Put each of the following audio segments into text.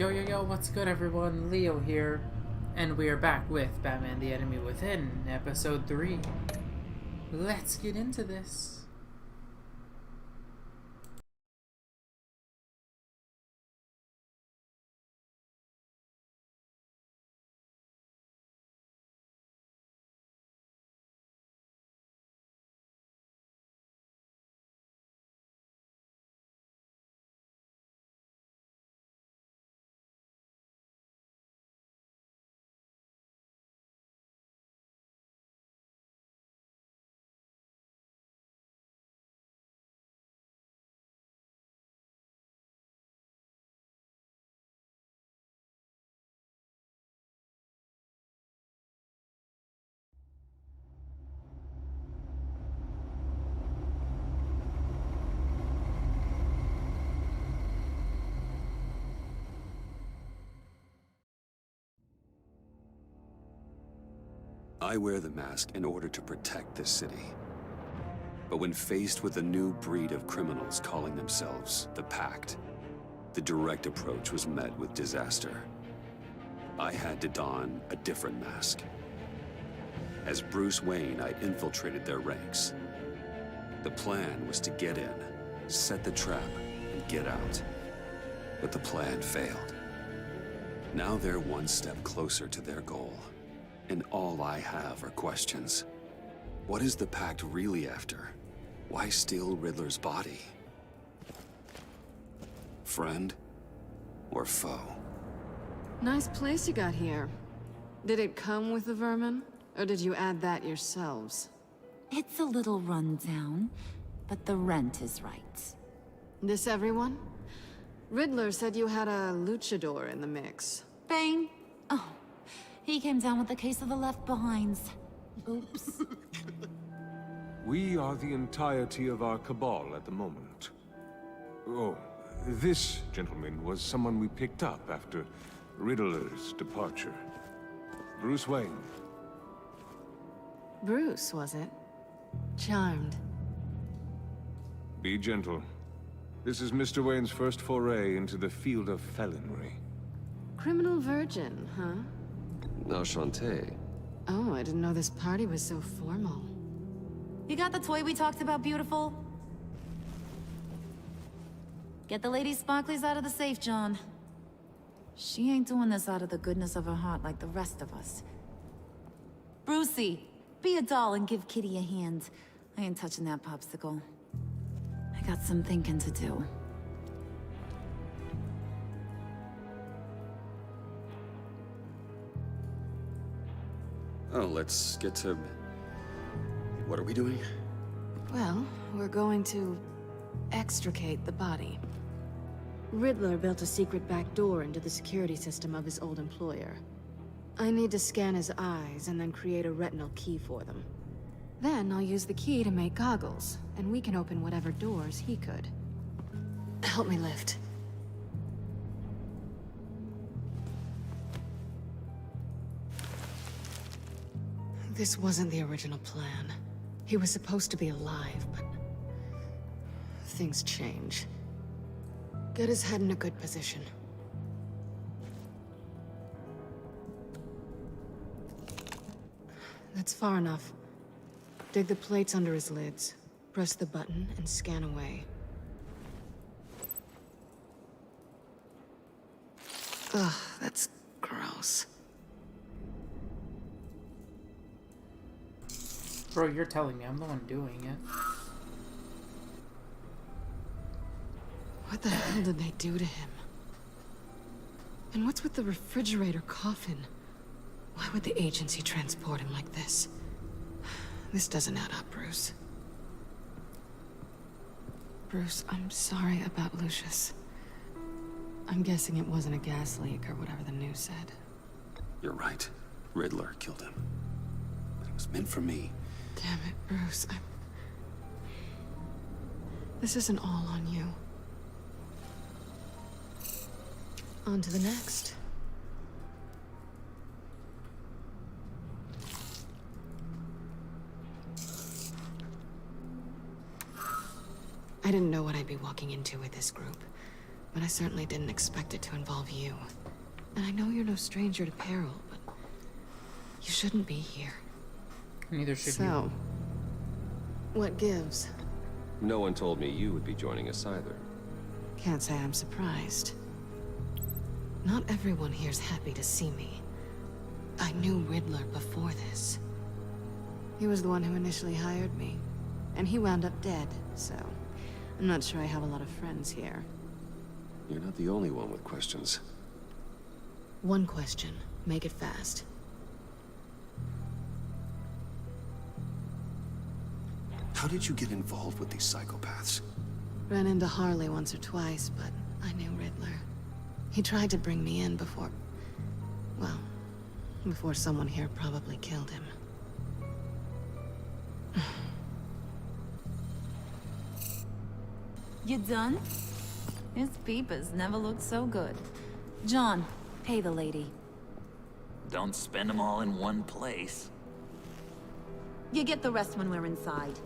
Yo yo yo, what's good everyone? Leo here, and we are back with Batman the Enemy Within, episode 3. Let's get into this. I wear the mask in order to protect this city. But when faced with a new breed of criminals calling themselves the Pact, the direct approach was met with disaster. I had to don a different mask. As Bruce Wayne, I infiltrated their ranks. The plan was to get in, set the trap, and get out. But the plan failed. Now they're one step closer to their goal. And all I have are questions. What is the Pact really after? Why steal Riddler's body? Friend or foe? Nice place you got here. Did it come with the vermin? Or did you add that yourselves? It's a little rundown, but the rent is right. This everyone? Riddler said you had a luchador in the mix. Bane? Oh, he came down with a case of the left behinds. Oops. We are the entirety of our cabal at the moment. Oh, this gentleman was someone we picked up after Riddler's departure. Bruce Wayne. Bruce, was it? Charmed. Be gentle. This is Mr. Wayne's first foray into the field of felonry. Criminal virgin, huh? Enchanté. Oh, I didn't know this party was so formal. You got the toy we talked about, beautiful? Get the lady sparklies out of the safe, John. She ain't doing this out of the goodness of her heart like the rest of us. Brucey, be a doll and give Kitty a hand. I ain't touching that popsicle. I got some thinking to do. Oh, let's get to... What are we doing? Well, we're going to extricate the body. Riddler built a secret back door into the security system of his old employer. I need to scan his eyes and then create a retinal key for them. Then I'll use the key to make goggles, and we can open whatever doors he could. Help me lift. This wasn't the original plan. He was supposed to be alive, but... things change. Get his head in a good position. That's far enough. Dig the plates under his lids. Press the button and scan away. Ugh, that's gross. Bro, you're telling me I'm the one doing it. What the hell did they do to him? And what's with the refrigerator coffin? Why would the agency transport him like this? This doesn't add up, Bruce. Bruce, I'm sorry about Lucius. I'm guessing it wasn't a gas leak or whatever the news said. You're right. Riddler killed him. But it was meant for me. Damn it, Bruce. This isn't all on you. On to the next. I didn't know what I'd be walking into with this group. but I certainly didn't expect it to involve you. And I know you're no stranger to peril, but you shouldn't be here. Neither should you. So, what gives? No one told me you would be joining us either. Can't say I'm surprised. Not everyone here's happy to see me. I knew Riddler before this. He was the one who initially hired me, and he wound up dead, so I'm not sure I have a lot of friends here. You're not the only one with questions. One question. Make it fast. How did you get involved with these psychopaths? Ran into Harley once or twice, but I knew Riddler. He tried to bring me in before... well, before someone here probably killed him. You done? His peepers never looked so good. John, pay the lady. Don't spend them all in one place. You get the rest when we're inside.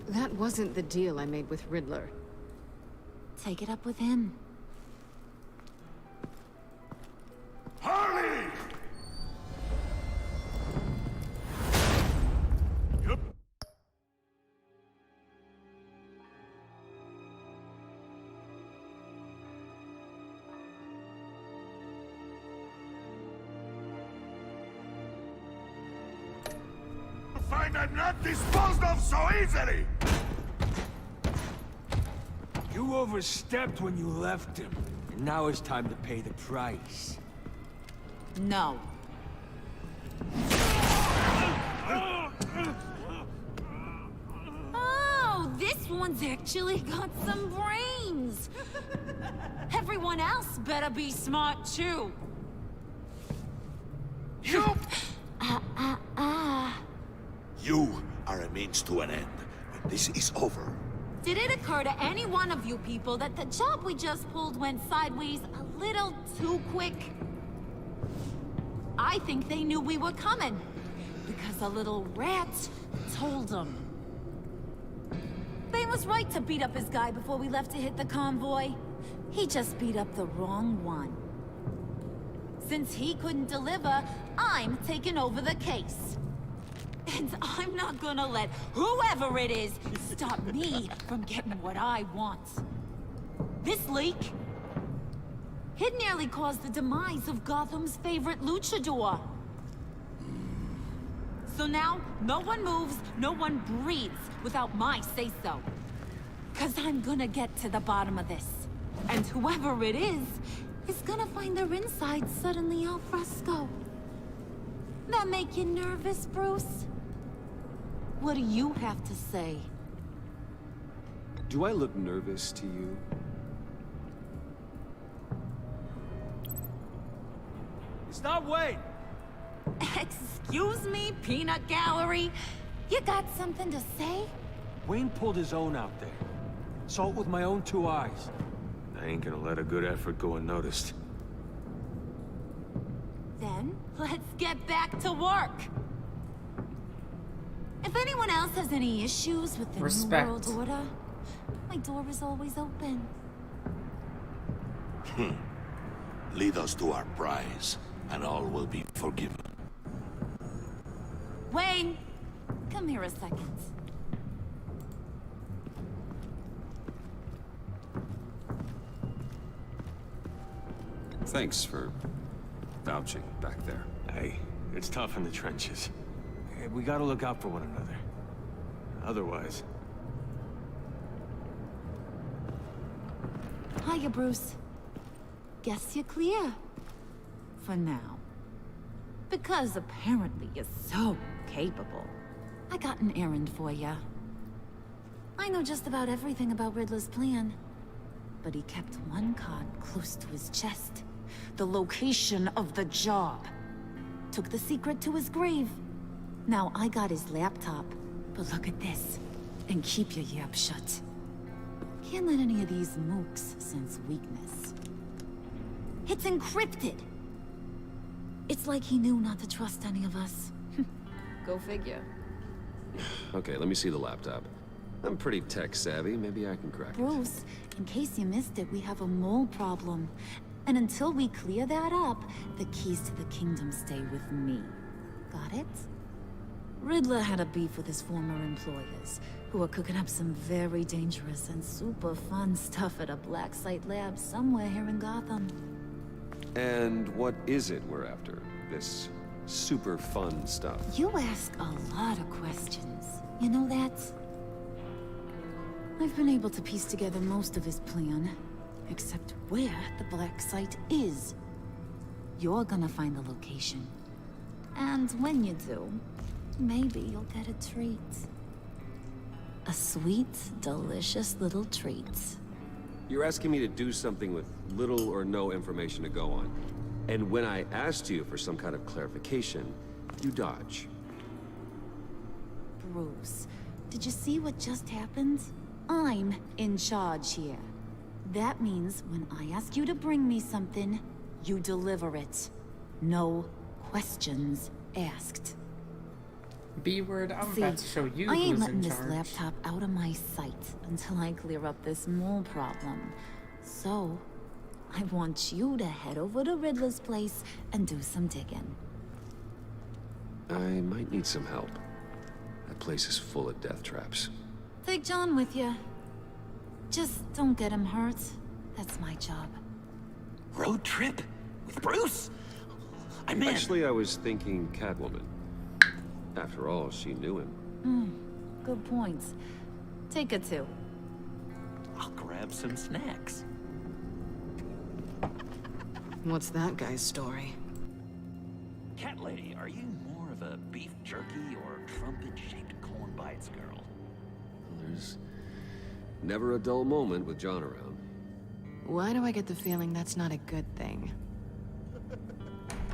That wasn't the deal I made with Riddler. Take it up with him. Harley! Find I'm not disposed of so easily! You overstepped when you left him, and now it's time to pay the price. No. Oh, this one's actually got some brains. Everyone else better be smart too. You! You are a means to an end. When this is over, Did it occur to any one of you people that the job we just pulled went sideways a little too quick? I think they knew we were coming, because a little rat told them. They was right to beat up his guy before we left to hit the convoy. He just beat up the wrong one. Since he couldn't deliver, I'm taking over the case. And I'm not gonna let whoever it is stop me from getting what I want. This leak, it nearly caused the demise of Gotham's favorite luchador. So now, no one moves, no one breathes without my say-so. 'Cause I'm gonna get to the bottom of this. And whoever it is gonna find their insides suddenly al fresco. That make you nervous, Bruce? What do you have to say? Do I look nervous to you? Stop, wait! Excuse me, peanut gallery? You got something to say? Wayne pulled his own out there. Saw it with my own two eyes. I ain't gonna let a good effort go unnoticed. Then, let's get back to work. If anyone else has any issues with the Respect. New World Order, my door is always open. Lead us to our prize, and all will be forgiven. Wayne, come here a second. Thanks for vouching back there. Hey, it's tough in the trenches. We gotta look out for one another. Otherwise... Hiya, Bruce. Guess you're clear. For now. Because apparently you're so capable. I got an errand for ya. I know just about everything about Riddler's plan. But he kept one card close to his chest. The location of the job. Took the secret to his grave. Now I got his laptop. But look at this. And keep your yap shut. Can't let any of these mooks sense weakness. It's encrypted. It's like he knew not to trust any of us. Go figure. Okay, let me see the laptop. I'm pretty tech savvy. Maybe I can crack it. Bruce, in case you missed it, we have a mole problem. And until we clear that up, the keys to the kingdom stay with me. Got it? Riddler had a beef with his former employers, who are cooking up some very dangerous and super fun stuff at a black site lab somewhere here in Gotham. And what is it we're after? This super fun stuff? You ask a lot of questions. You know that? I've been able to piece together most of his plan, except where the black site is. You're gonna find the location. And when you do, maybe you'll get a treat. A sweet, delicious little treat. You're asking me to do something with little or no information to go on. And when I asked you for some kind of clarification, you dodge. Bruce, did you see what just happened? I'm in charge here. That means when I ask you to bring me something, you deliver it. No questions asked. B-word, I'm See, about to show you I ain't who's letting in this charge. laptop out of my sight until I clear up this mole problem. So, I want you to head over to Riddler's place and do some digging. I might need some help. That place is full of death traps. Take John with you. Just don't get him hurt. That's my job. Road trip? With Bruce? I'm in. Actually, I was thinking Catwoman. After all, she knew him. Good points. Take it too. I'll grab some snacks. What's that guy's story? Cat lady, are you more of a beef jerky or trumpet-shaped corn bites girl? There's never a dull moment with John around. Why do I get the feeling that's not a good thing?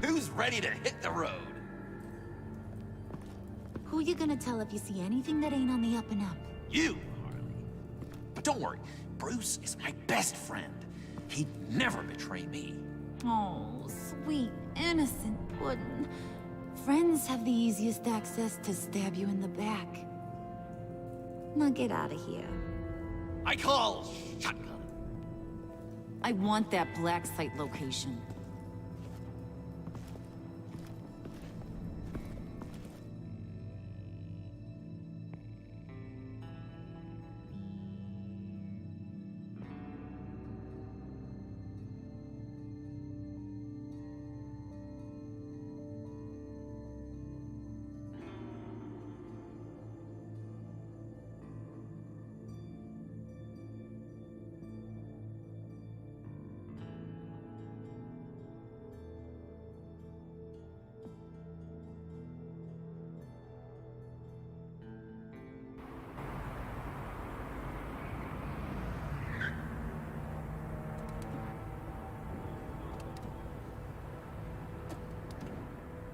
Who's ready to hit the road? Who you gonna tell if you see anything that ain't on the up and up? You, Harley. But don't worry, Bruce is my best friend. He'd never betray me. Oh, sweet, innocent puddin'. Friends have the easiest access to stab you in the back. Now get out of here. I call shotgun. I want that black site location.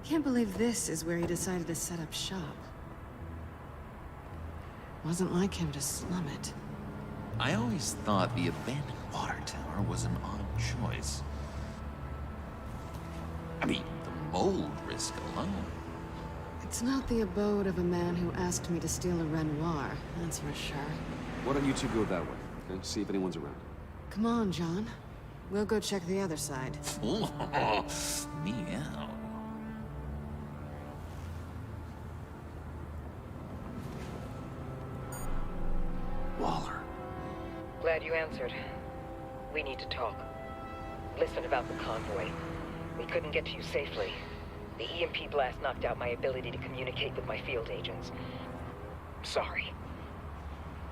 Can't believe this is where he decided to set up shop. Wasn't like him to slum it. I always thought the abandoned water tower was an odd choice. I mean, the mold risk alone. It's not the abode of a man who asked me to steal a Renoir, that's for sure. Why don't you two go that way, okay? See if anyone's around. Come on, John. We'll go check the other side. Meow. Waller. Glad you answered. We need to talk. Listen about the convoy. We couldn't get to you safely. The EMP blast knocked out my ability to communicate with my field agents. Sorry.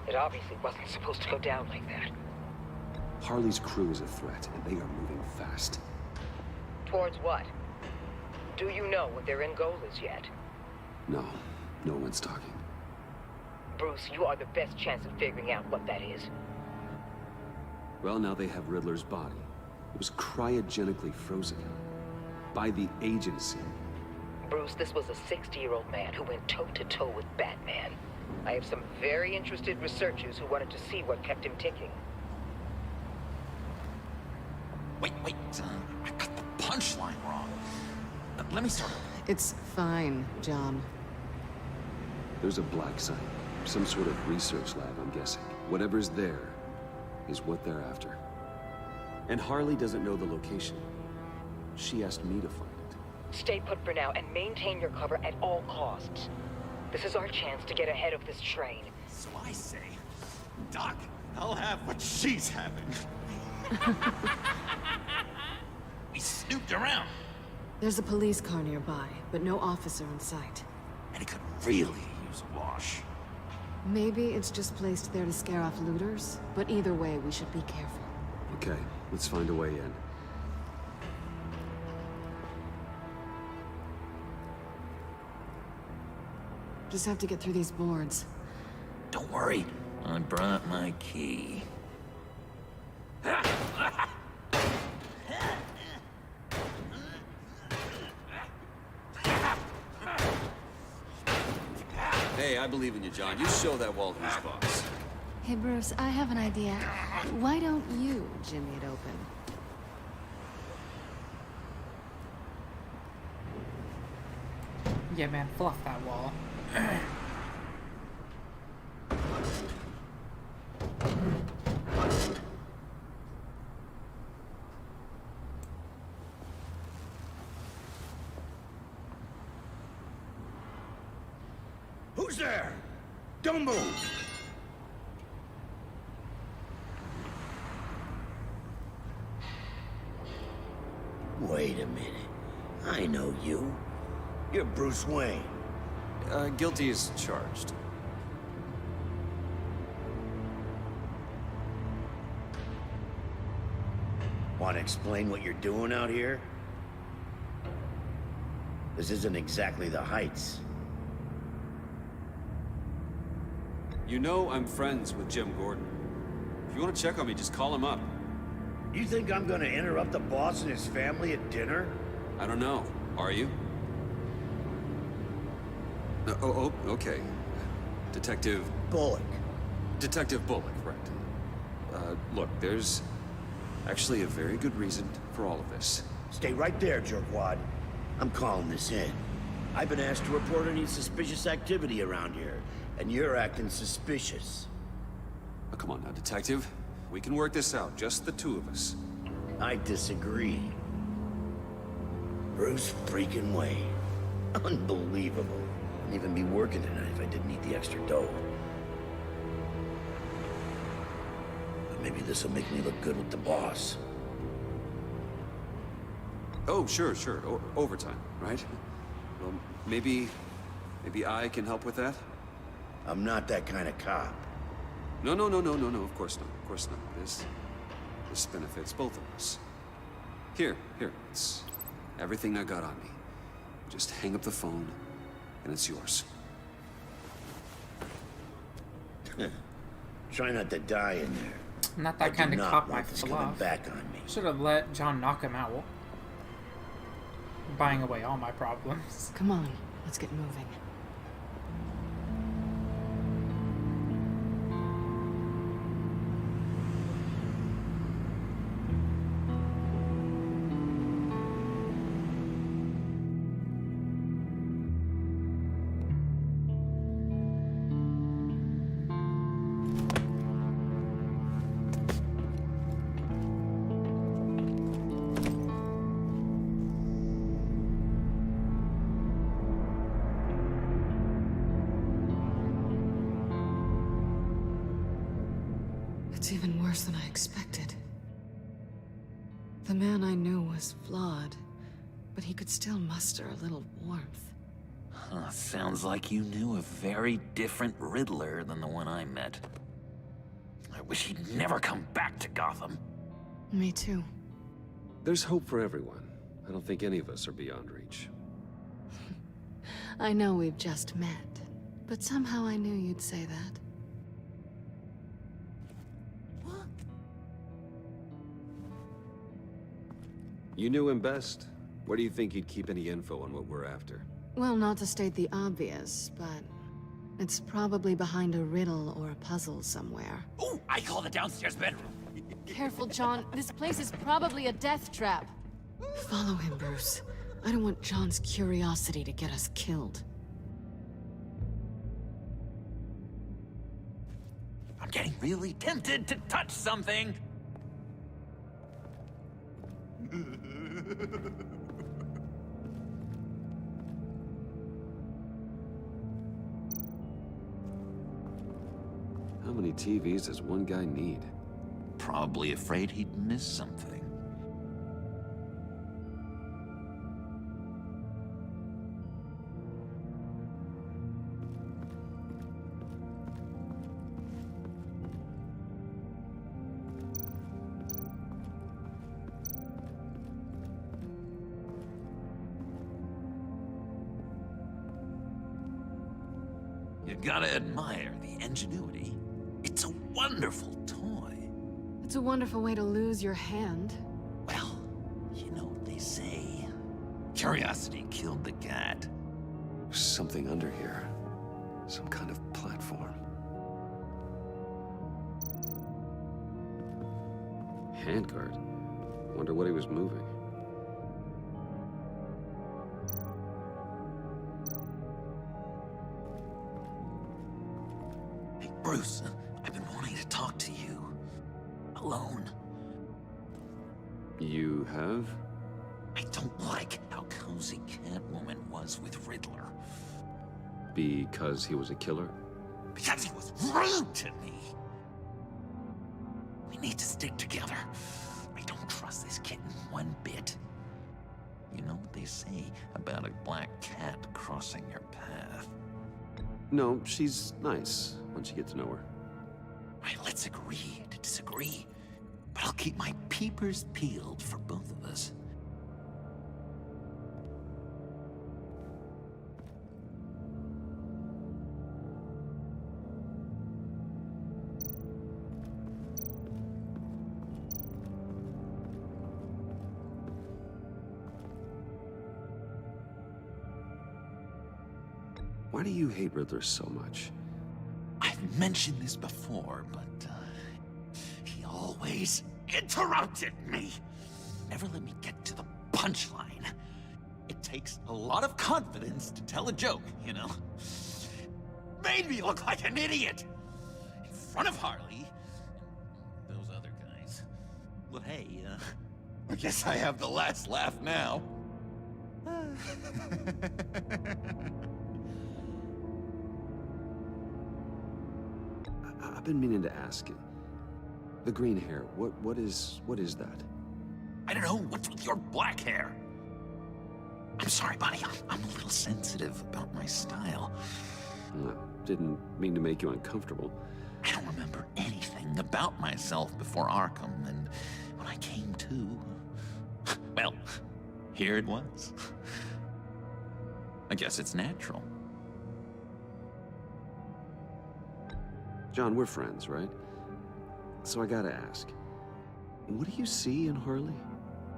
It obviously wasn't supposed to go down like that. Harley's crew is a threat, and they are moving fast. Towards what? Do you know what their end goal is yet? No, no one's talking. Bruce, you are the best chance of figuring out what that is. Well, now they have Riddler's body. It was cryogenically frozen. By the agency. Bruce, this was a 60-year-old man who went toe-to-toe with Batman. I have some very interested researchers who wanted to see what kept him ticking. Wait, I got the punchline wrong. Let me start over. It's fine, John. There's a black site. Some sort of research lab, I'm guessing. Whatever's there is what they're after. And Harley doesn't know the location. She asked me to find it. Stay put for now and maintain your cover at all costs. This is our chance to get ahead of this train. So I say, Doc, I'll have what she's having. We snooped around, There's a police car nearby, but no officer in sight. and it could really use a wash. Maybe it's just placed there to scare off looters, but either way, we should be careful. Okay, let's find a way in. Just have to get through these boards. Don't worry, I brought my key. Hey, I believe in you, John. You show that wall who's boss. Hey, Bruce, I have an idea. Why don't you jimmy it open? Yeah, man, fluff that wall. Who's there? Don't move! Wait a minute. I know you. You're Bruce Wayne. Guilty as charged. Want to explain what you're doing out here? This isn't exactly the Heights. You know I'm friends with Jim Gordon. If you want to check on me, just call him up. You think I'm gonna interrupt the boss and his family at dinner? I don't know. Are you? Okay. Detective... Bullock. Detective Bullock, right. Look, there's actually a very good reason for all of this. Stay right there, jerkwad. I'm calling this in. I've been asked to report any suspicious activity around here, and you're acting suspicious. Oh, come on now, Detective. We can work this out, just the two of us. I disagree. Bruce freaking Wayne. Unbelievable. Wouldn't even be working tonight if I didn't need the extra dough. But maybe this'll make me look good with the boss. Oh, sure. Overtime, right? Well, maybe I can help with that? I'm not that kind of cop. No, of course not. Of course not. This benefits both of us. Here, it's everything I got on me. Just hang up the phone, and it's yours. Try not to die in there. I'm not that kind of cop like this coming back on me. Should have let John knock him out. Buying away all my problems. Come on, let's get moving. It's even worse than I expected. The man I knew was flawed, but he could still muster a little warmth. Sounds like you knew a very different Riddler than the one I met. I wish he'd never come back to Gotham. Me too. There's hope for everyone. I don't think any of us are beyond reach. I know we've just met, but somehow I knew you'd say that. You knew him best. Where do you think he'd keep any info on what we're after? Well, not to state the obvious, but it's probably behind a riddle or a puzzle somewhere. Oh, I call the downstairs bedroom. Careful, John. This place is probably a death trap. Follow him, Bruce. I don't want John's curiosity to get us killed. getting really tempted to touch something. How many TVs does one guy need? Probably afraid he'd miss something. You gotta admire the ingenuity. It's a wonderful toy. It's a wonderful way to lose your hand. Well, you know what they say. Curiosity killed the cat. There's something under here. Some kind of platform. Handguard. Wonder what he was moving. Hey, Bruce, I've been wanting to talk to you. Alone. You have? I don't like how cozy Catwoman was with Riddler. Because he was a killer? Because he was rude to me. We need to stick together. I don't trust this kitten one bit. You know what they say about a black cat crossing your path? No, she's nice once you get to know her. Right, let's agree to disagree. But I'll keep my peepers peeled for both of us. Why do you hate Riddler so much? I've mentioned this before, but he always interrupted me. Never let me get to the punchline. It takes a lot of confidence to tell a joke, you know? Made me look like an idiot in front of Harley and those other guys. Well, hey, I guess I have the last laugh now. I've been meaning to ask you. The green hair, what is that? I don't know, what's with your black hair? I'm sorry, buddy, I'm a little sensitive about my style. Didn't mean to make you uncomfortable. I don't remember anything about myself before Arkham, and when I came to, well, here it was. I guess it's natural. John, we're friends, right? So I gotta ask, what do you see in Harley?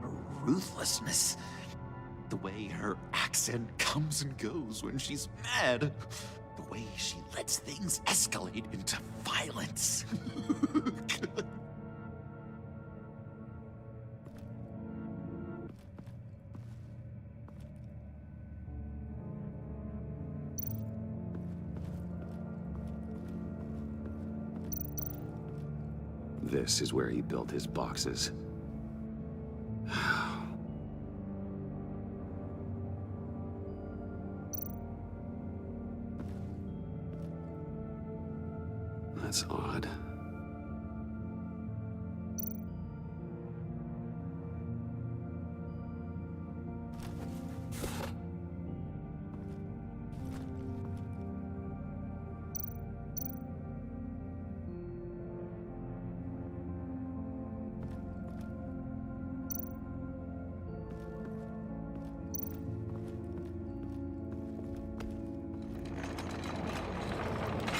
Her ruthlessness. The way her accent comes and goes when she's mad. The way she lets things escalate into violence. This is where he built his boxes. That's odd.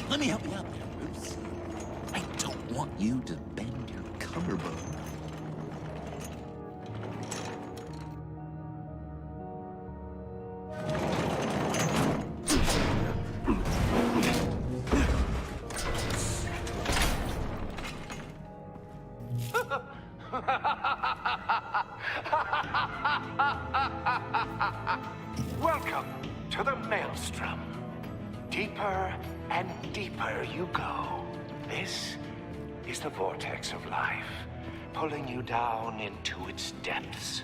Let me help you out there, Bruce. I don't want you to bend your collarbone. Welcome to the Maelstrom. Deeper and deeper you go. This is the vortex of life, pulling you down into its depths.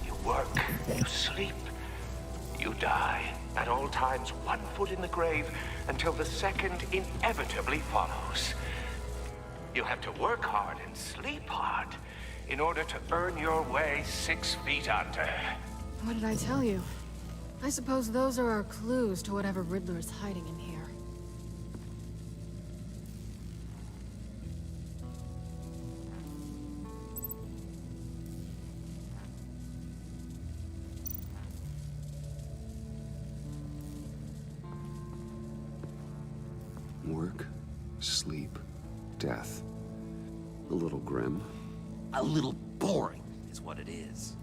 You work, you sleep, you die. At all times, 1 foot in the grave until the second inevitably follows. You have to work hard and sleep hard in order to earn your way 6 feet under. What did I tell you? I suppose those are our clues to whatever Riddler is hiding in here. Work, sleep, death. A little grim. A little boring is what it is.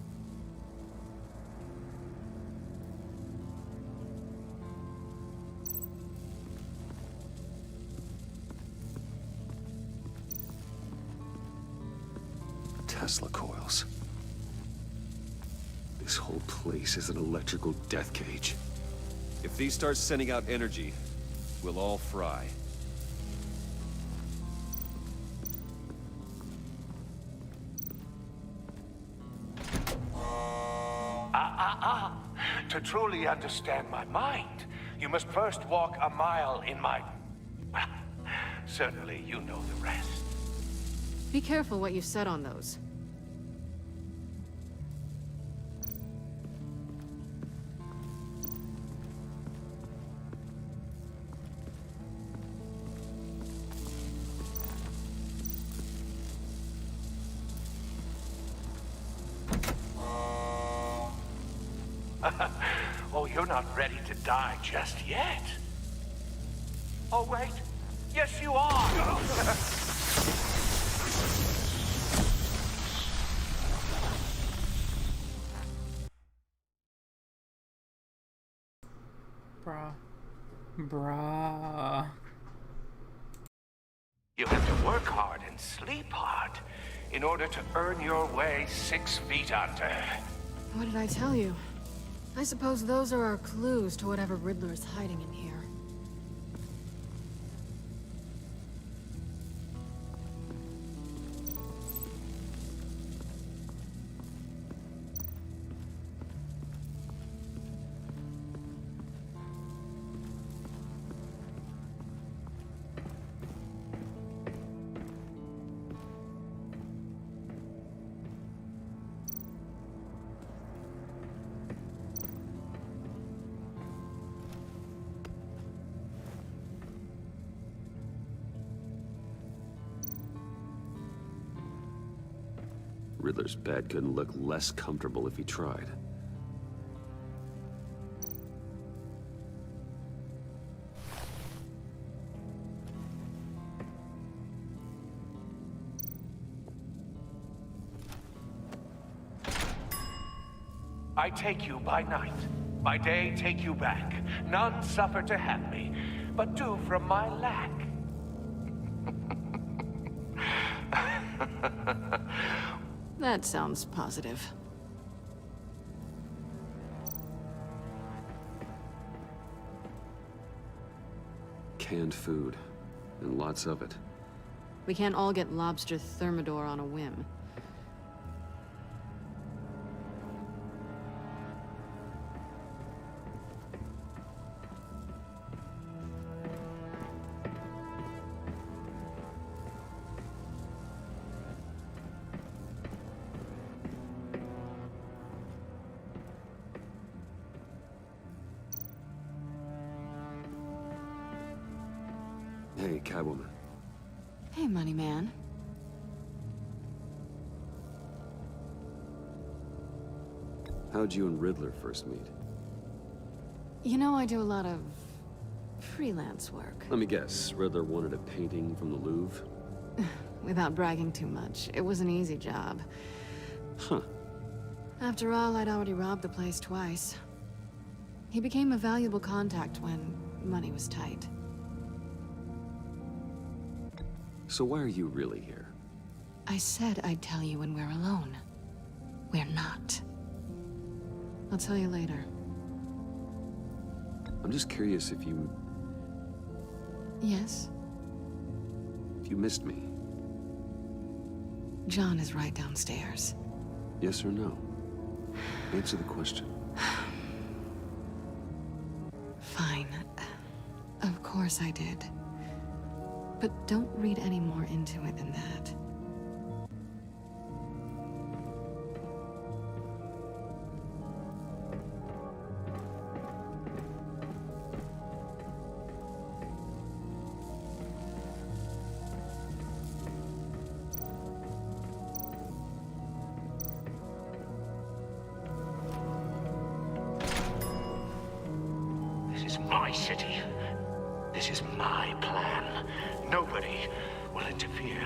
Tesla coils. This whole place is an electrical death cage. If these start sending out energy, we'll all fry. To truly understand my mind, you must first walk a mile in my... Well, certainly you know the rest. Be careful what you said on those. Oh, you're not ready to die just yet. Oh, wait. Yes, you are. Bruh. You have to work hard and sleep hard in order to earn your way 6 feet under. What did I tell you? I suppose those are our clues to whatever Riddler is hiding in here. Riddler's bed couldn't look less comfortable if he tried. I take you by night. By day, take you back. None suffer to have me, but do from my lack. That sounds positive. Canned food, and lots of it. We can't all get lobster thermidor on a whim. Hey, Catwoman. Hey, money man. How'd you and Riddler first meet? You know, I do a lot of freelance work. Let me guess, Riddler wanted a painting from the Louvre? Without bragging too much, it was an easy job. Huh. After all, I'd already robbed the place twice. He became a valuable contact when money was tight. So why are you really here? I said I'd tell you when we're alone. We're not. I'll tell you later. I'm just curious if you Yes? missed me. John is right downstairs. Yes or no? Answer the question. Fine. Of course I did. But don't read any more into it than that. This is my city. This is my plan. Nobody will interfere.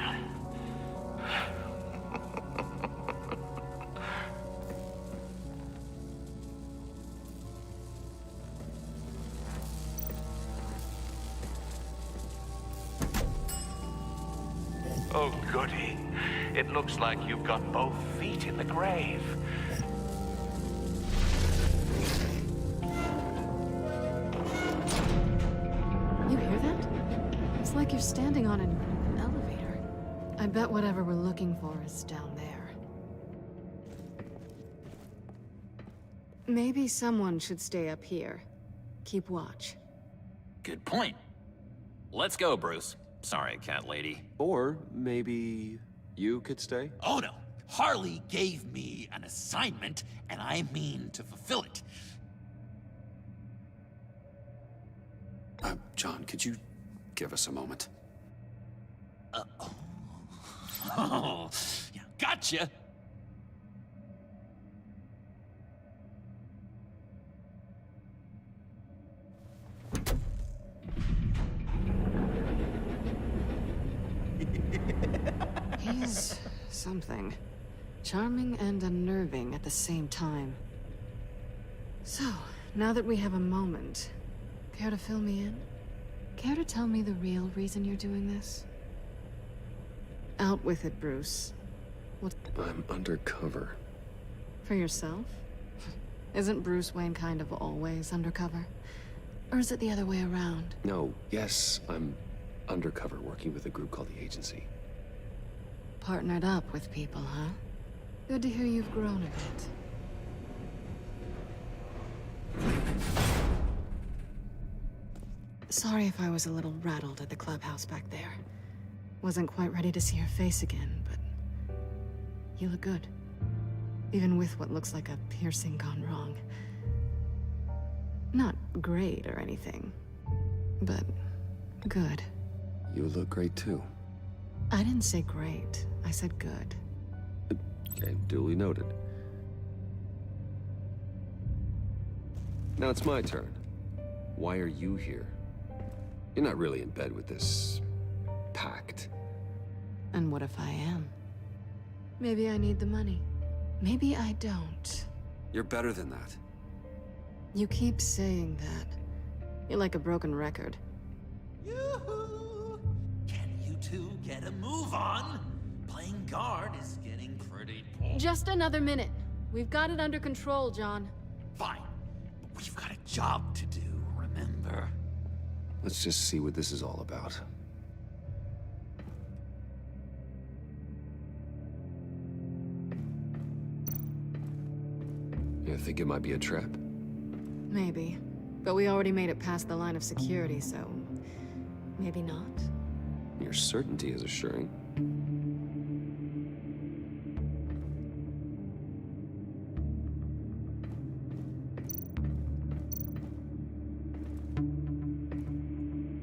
Oh, goody. It looks like you've got both feet in the grave. You hear that? It's like you're standing on an elevator. I bet whatever we're looking for is down there. Maybe someone should stay up here. Keep watch. Good point. Let's go, Bruce. Sorry, cat lady. Or maybe you could stay? Oh no! Harley gave me an assignment, and I mean to fulfill it. John, could you give us a moment? Oh, yeah, gotcha! He's something. Charming and unnerving at the same time. So, now that we have a moment, care to fill me in? Care to tell me the real reason you're doing this? Out with it, Bruce. What? I'm undercover. For yourself? Isn't Bruce Wayne kind of always undercover? Or is it the other way around? No, yes, I'm undercover working with a group called the Agency. Partnered up with people, huh? Good to hear you've grown a bit. Sorry if I was a little rattled at the clubhouse back there. Wasn't quite ready to see your face again, but you look good. Even with what looks like a piercing gone wrong. Not great or anything, but good. You look great too. I didn't say great, I said good. Okay, duly noted. Now it's my turn. Why are you here? You're not really in bed with this pact. And what if I am? Maybe I need the money. Maybe I don't. You're better than that. You keep saying that. You're like a broken record. Yoo-hoo! Can you two get a move on? Playing guard is getting pretty boring. Just another minute. We've got it under control, John. Fine. But we've got a job to do, remember? Let's just see what this is all about. You think it might be a trap? Maybe. But we already made it past the line of security, so... maybe not? Your certainty is assuring.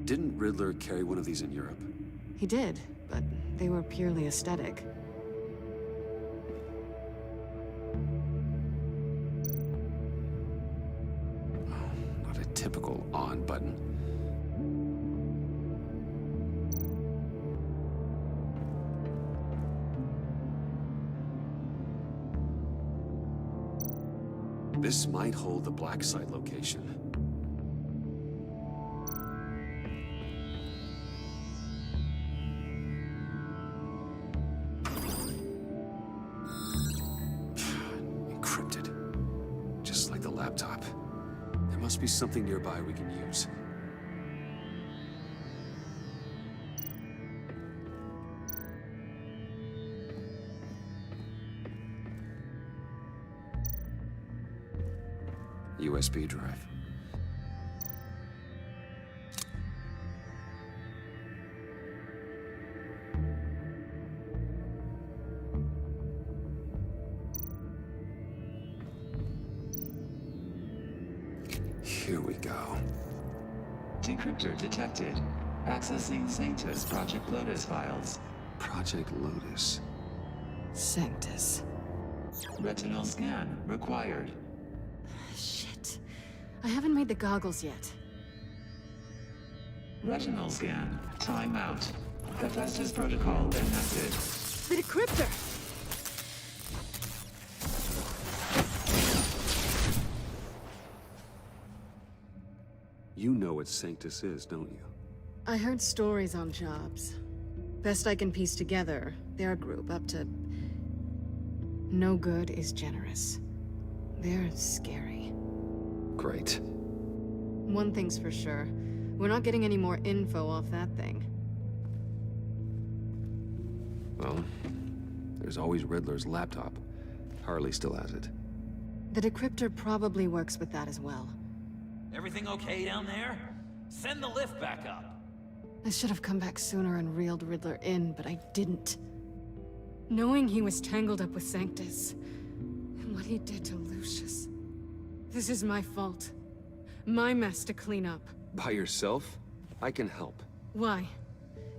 Didn't Riddler carry one of these in Europe? He did, but they were purely aesthetic. Not a typical on button. This might hold the black site location. must be something nearby we can use. USB drive. Here we go. Decryptor detected. Accessing Sanctus Project Lotus files. Project Lotus. Sanctus. Retinal scan required. Shit. I haven't made the goggles yet. Retinal scan. Timeout. Hephaestus protocol enacted. The decryptor! You know what Sanctus is, don't you? I heard stories on jobs. Best I can piece together, their group up to... No good is generous. They're scary. Great. One thing's for sure. We're not getting any more info off that thing. Well, there's always Riddler's laptop. Harley still has it. The decryptor probably works with that as well. Everything okay down there? Send the lift back up. I should have come back sooner and reeled Riddler in, but I didn't. Knowing he was tangled up with Sanctus, and what he did to Lucius. This is my fault. My mess to clean up. By yourself? I can help. Why?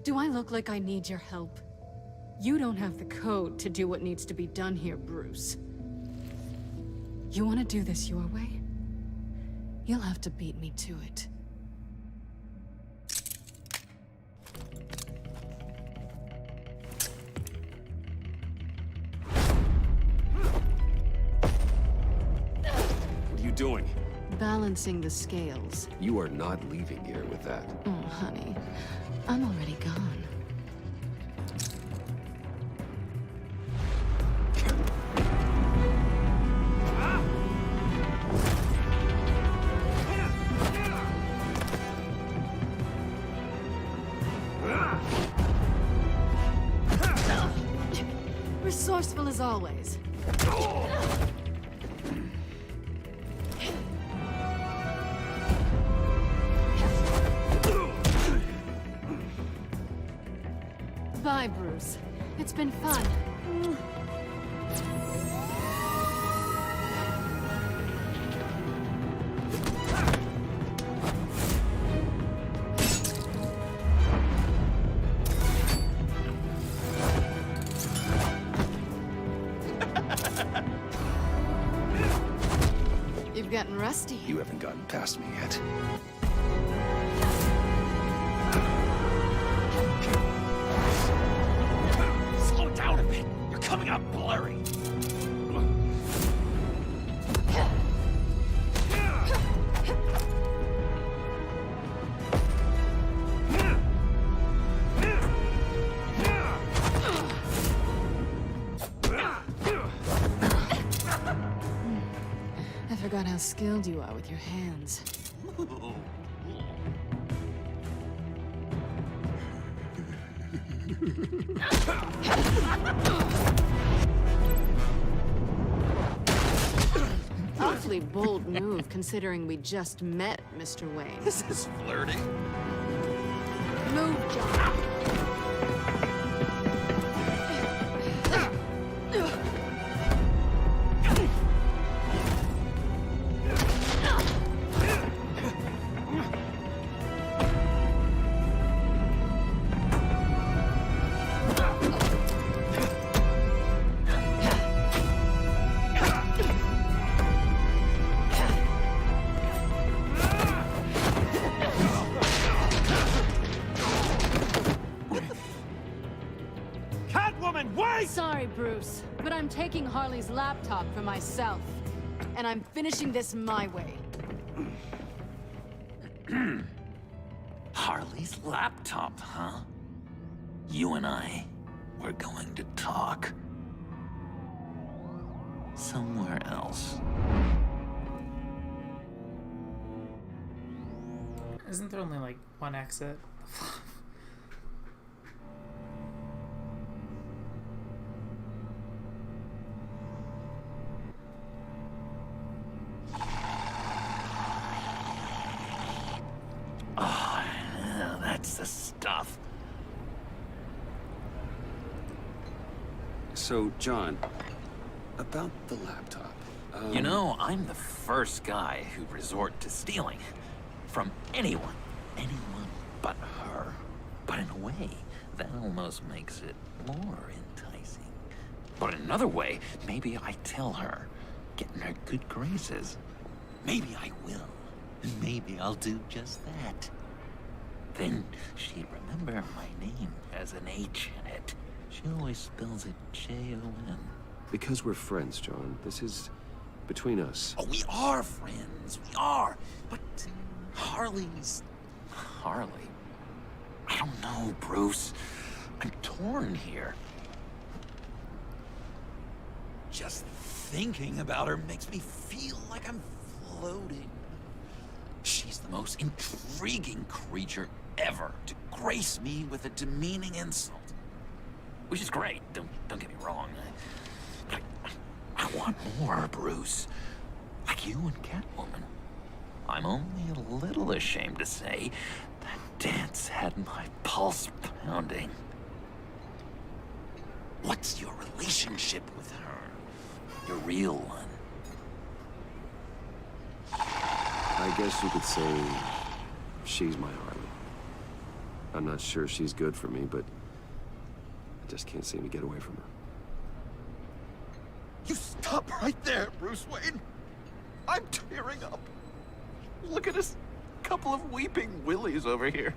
Do I look like I need your help? You don't have the code to do what needs to be done here, Bruce. You want to do this your way? You'll have to beat me to it. What are you doing? Balancing the scales. You are not leaving here with that. Oh, honey. I'm already gone. Resourceful as always. Bye, Bruce. It's been fun. You've gotten rusty. You haven't gotten past me yet. Slow down a bit. You're coming out blurry. I forgot how skilled you are with your hands. Awfully bold move, considering we just met, Mr. Wayne. This is flirting. Move, John. Sorry, Bruce, but I'm taking Harley's laptop for myself. And I'm finishing this my way. Harley's laptop, huh? You and I, we're going to talk. Somewhere else. Isn't there only like one exit? Oh, that's the stuff. So, John, about the laptop. You know, I'm the first guy who'd resort to stealing. From anyone. Anyone but her. But in a way, that almost makes it more enticing. But in another way, maybe I tell her, get in her good graces. Maybe I will. And maybe I'll do just that. Then she'd remember my name as an H in it. She always spells it J-O-N. Because we're friends, John. This is between us. Oh, we are friends. We are. But Harley's... Harley? I don't know, Bruce. I'm torn here. Just thinking about her makes me feel like I'm floating. She's the most intriguing creature ever to grace me with a demeaning insult. Which is great, don't get me wrong. But I want more, Bruce. Like you and Catwoman. I'm only a little ashamed to say that dance had my pulse pounding. What's your relationship with her? Your real one? I guess you could say she's my Harley. I'm not sure she's good for me, but I just can't seem to get away from her. You stop right there, Bruce Wayne. I'm tearing up. Look at us, couple of weeping willies over here.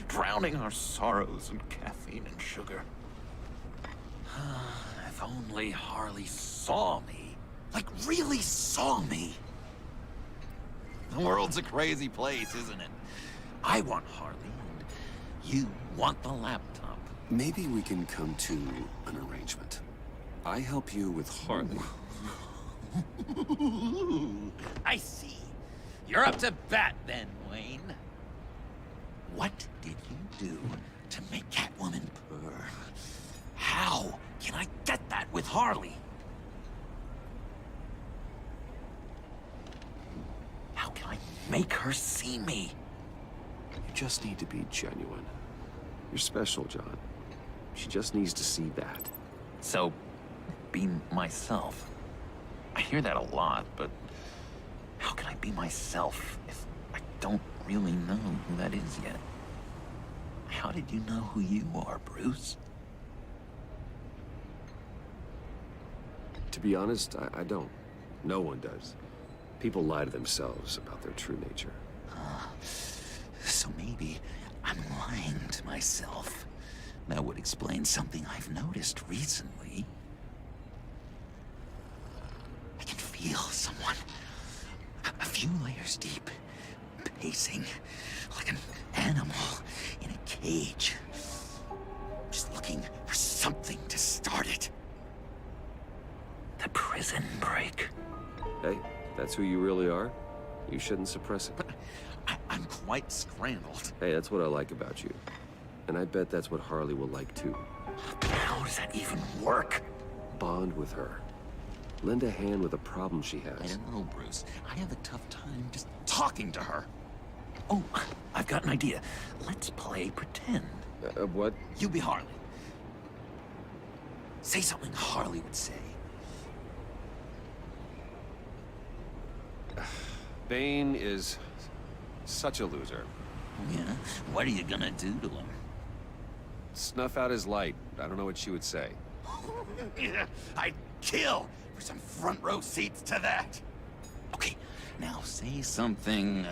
Drowning our sorrows in caffeine and sugar. If only Harley saw me. Like, really saw me. The world's a crazy place, isn't it? I want Harley, and you want the laptop. Maybe we can come to an arrangement. I help you with Harley. I see. You're up to bat then, Wayne. What did you do to make Catwoman purr? How can I get that with Harley? How can I make her see me? You just need to be genuine. You're special, John. She just needs to see that. So, be myself. I hear that a lot, but how can I be myself if I don't really know who that is yet? How did you know who you are, Bruce? To be honest, I don't. No one does. People lie to themselves about their true nature. So maybe I'm lying to myself. That would explain something I've noticed recently. I can feel someone a few layers deep, pacing like an animal in a cage. Just looking for something to start it. The prison break. Hey, that's who you really are? You shouldn't suppress it. But I'm quite scrambled. Hey, that's what I like about you. And I bet that's what Harley will like too. How does that even work? Bond with her. Lend a hand with a problem she has. I don't know, Bruce. I have a tough time just talking to her. Oh, I've got an idea. Let's play pretend. What? You be Harley. Say something Harley would say. Bane is such a loser. Yeah? What are you gonna do to him? Snuff out his light. I don't know what she would say. I'd kill for some front row seats to that. Okay, now say something,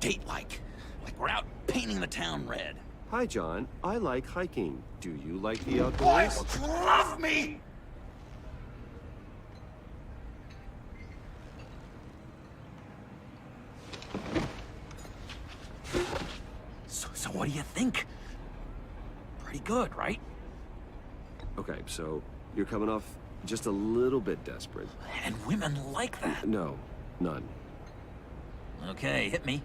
date-like. Like we're out painting the town red. Hi, John. I like hiking. Do you like the outdoors? Boys love me! So what do you think? Pretty good, right? Okay, so you're coming off just a little bit desperate. And women like that. No, none. Okay, hit me.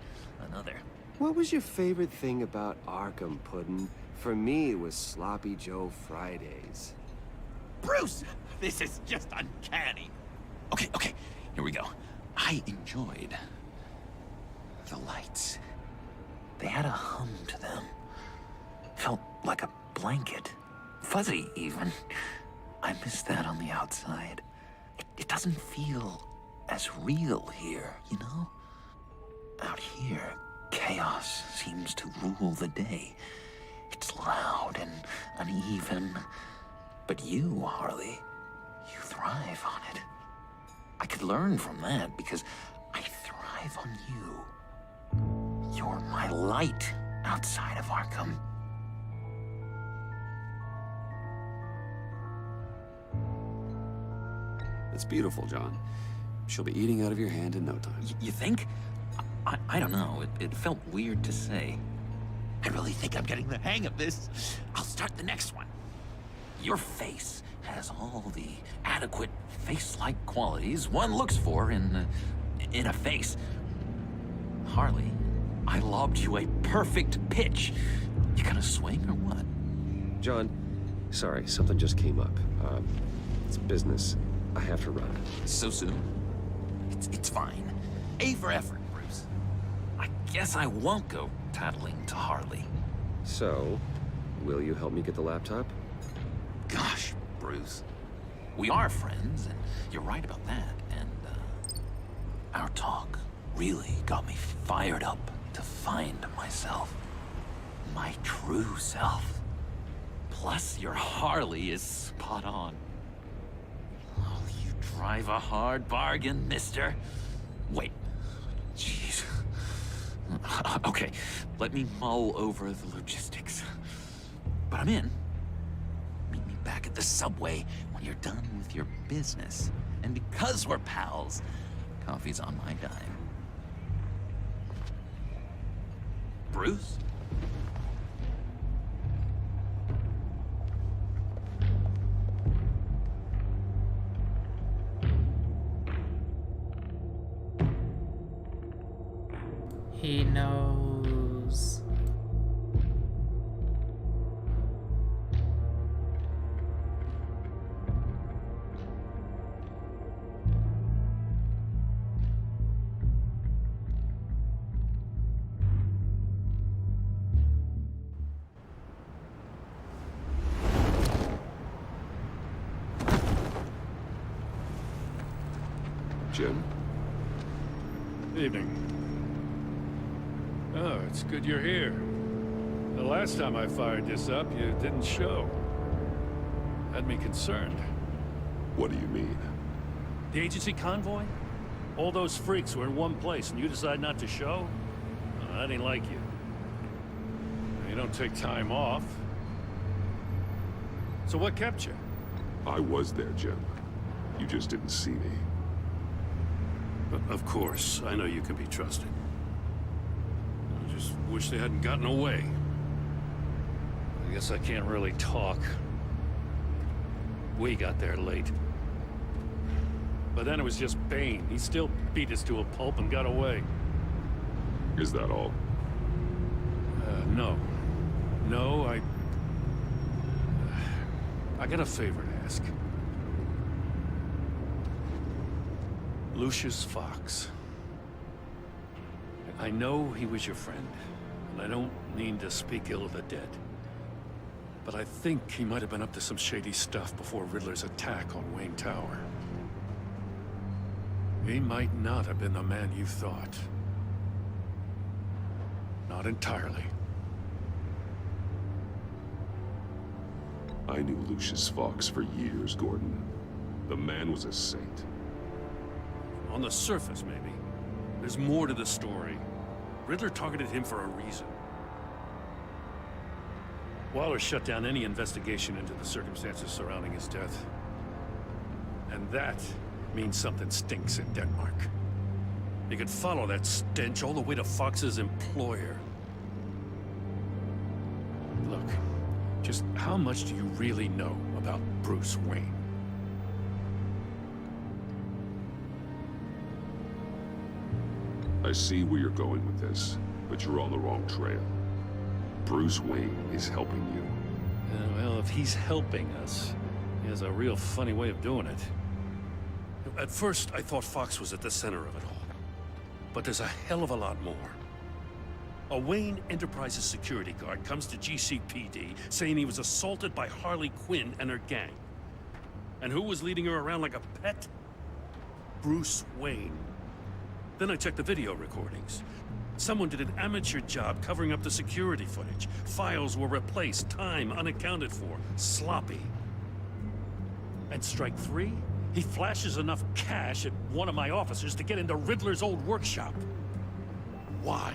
Another. What was your favorite thing about Arkham, Puddin'? For me, it was Sloppy Joe Fridays. Bruce! This is just uncanny. Okay, here we go. I enjoyed the lights. They had a hum to them. Felt like a blanket. Fuzzy, even. I miss that on the outside. It doesn't feel as real here, you know? Out here, chaos seems to rule the day. It's loud and uneven. But you, Harley, you thrive on it. I could learn from that because I thrive on you. You're my light outside of Arkham. It's beautiful, John. She'll be eating out of your hand in no time. You think? I don't know. It felt weird to say. I really think I'm getting the hang of this. I'll start the next one. Your face has all the adequate face-like qualities one looks for in a face. Harley, I lobbed you a perfect pitch. You gonna swing or what? John, sorry, something just came up. It's business. I have to run. So soon? It's fine. A for effort, Bruce. I guess I won't go tattling to Harley. So, will you help me get the laptop? Gosh, Bruce. We are friends, and you're right about that. And, our talk really got me fired up to find myself. My true self. Plus, your Harley is spot on. Oh, you drive a hard bargain, mister. Wait. Jeez. Okay, let me mull over the logistics. But I'm in. Meet me back at the subway when you're done with your business. And because we're pals, coffee's on my dime. Bruce? He knows. Jim? Evening. Oh, it's good you're here. The last time I fired this up, you didn't show. Had me concerned. What do you mean? The agency convoy? All those freaks were in one place and you decide not to show? Oh, that ain't like you. You don't take time off. So what kept you? I was there, Jim. You just didn't see me. Of course, I know you can be trusted. I just wish they hadn't gotten away. I guess I can't really talk. We got there late. But then it was just Bane. He still beat us to a pulp and got away. Is that all? No. No, I got a favor to ask. Lucius Fox. I know he was your friend, and I don't mean to speak ill of the dead. But I think he might have been up to some shady stuff before Riddler's attack on Wayne Tower. He might not have been the man you thought. Not entirely. I knew Lucius Fox for years, Gordon. The man was a saint. On the surface, maybe. There's more to the story. Riddler targeted him for a reason. Waller shut down any investigation into the circumstances surrounding his death. And that means something stinks in Denmark. You could follow that stench all the way to Fox's employer. Look, just how much do you really know about Bruce Wayne? I see where you're going with this, but you're on the wrong trail. Bruce Wayne is helping you. Well, if he's helping us, he has a real funny way of doing it. At first, I thought Fox was at the center of it all. But there's a hell of a lot more. A Wayne Enterprises security guard comes to GCPD saying he was assaulted by Harley Quinn and her gang. And who was leading her around like a pet? Bruce Wayne. Then I checked the video recordings. Someone did an amateur job covering up the security footage. Files were replaced, time unaccounted for, sloppy. And strike three? He flashes enough cash at one of my officers to get into Riddler's old workshop. Why?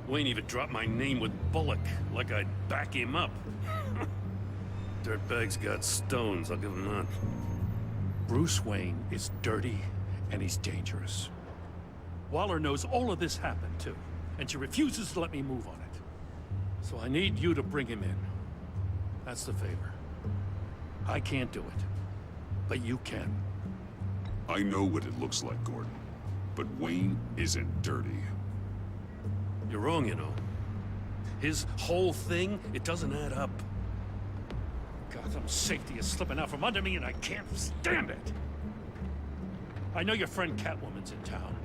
Wayne even dropped my name with Bullock, like I'd back him up. Dirtbag's got stones, I'll give him that. Bruce Wayne is dirty, and he's dangerous. Waller knows all of this happened, too, and she refuses to let me move on it. So I need you to bring him in. That's the favor. I can't do it, but you can. I know what it looks like, Gordon, but Wayne isn't dirty. You're wrong, you know. His whole thing, it doesn't add up. Gotham's safety is slipping out from under me, and I can't stand it. I know your friend Catwoman's in town.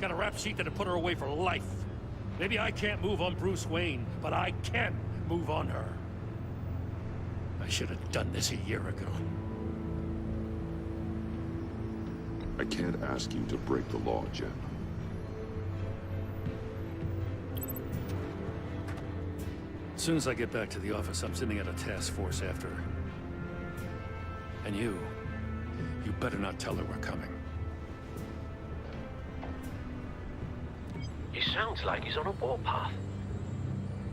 Got a rap sheet that'd put her away for life. Maybe I can't move on Bruce Wayne, but I can move on her. I should have done this a year ago. I can't ask you to break the law, Jen. As soon as I get back to the office, I'm sending out a task force after her. And you better not tell her we're coming. He sounds like he's on a warpath.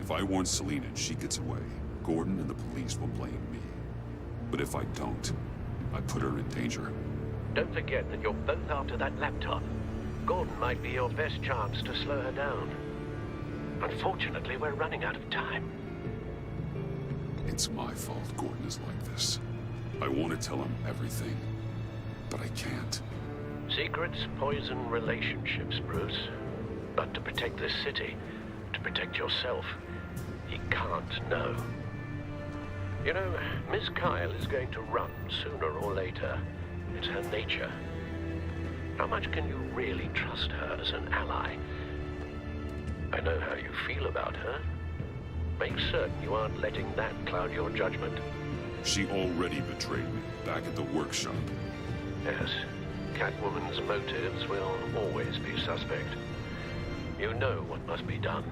If I warn Selina and she gets away, Gordon and the police will blame me. But if I don't, I put her in danger. Don't forget that you're both after that laptop. Gordon might be your best chance to slow her down. Unfortunately, we're running out of time. It's my fault Gordon is like this. I want to tell him everything, but I can't. Secrets poison relationships, Bruce. But to protect this city, to protect yourself, he can't know. You know, Miss Kyle is going to run sooner or later. It's her nature. How much can you really trust her as an ally? I know how you feel about her. Make certain you aren't letting that cloud your judgment. She already betrayed me back at the workshop. Yes, Catwoman's motives will always be suspect. You know what must be done.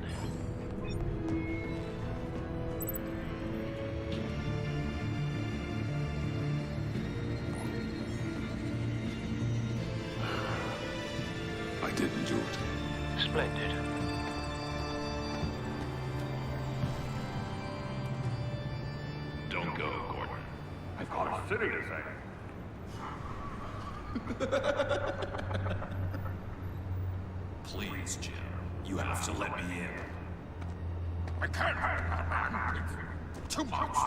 I didn't do it. Splendid. Don't go, Gordon. I've got a city to save. Please, Jim. You have to let me in. I can't. Too much.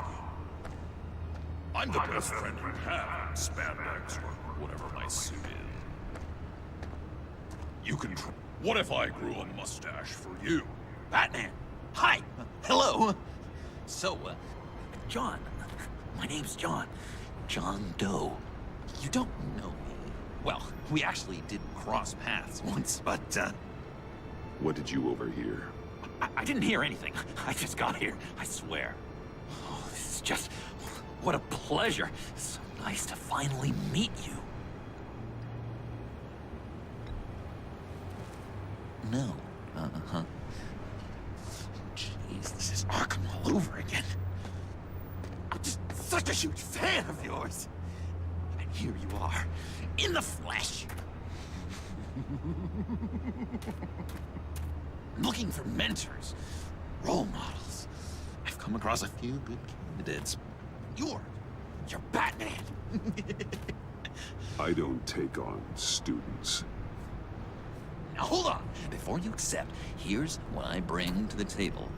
I'm the best friend you have, spandex or whatever my suit is. You can. What if I grew a mustache for you? Batman! Hi! Hello! So, John. My name's John. John Doe. You don't know me. Well, we actually did cross paths once, but, What did you overhear? I didn't hear anything. I just got here, I swear. Oh, this is just... what a pleasure. So nice to finally meet you. No. Uh-huh. Jeez, this is Arkham all over again. I'm just such a huge fan of yours. And here you are, in the flesh. I'm looking for mentors, role models. I've come across a few good candidates. You're Batman. I don't take on students. Now hold on. Before you accept, here's what I bring to the table.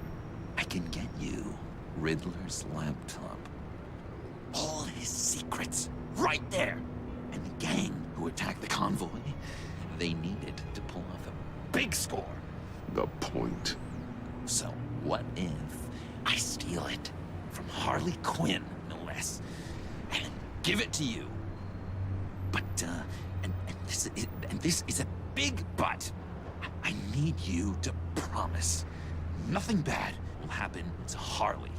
I can get you Riddler's laptop. All his secrets, right there. And the gang who attacked the convoy, they needed to pull off a big score. The point. So what if I steal it from Harley Quinn, no less, and give it to you? But, and this is a big but. I need you to promise nothing bad will happen to Harley.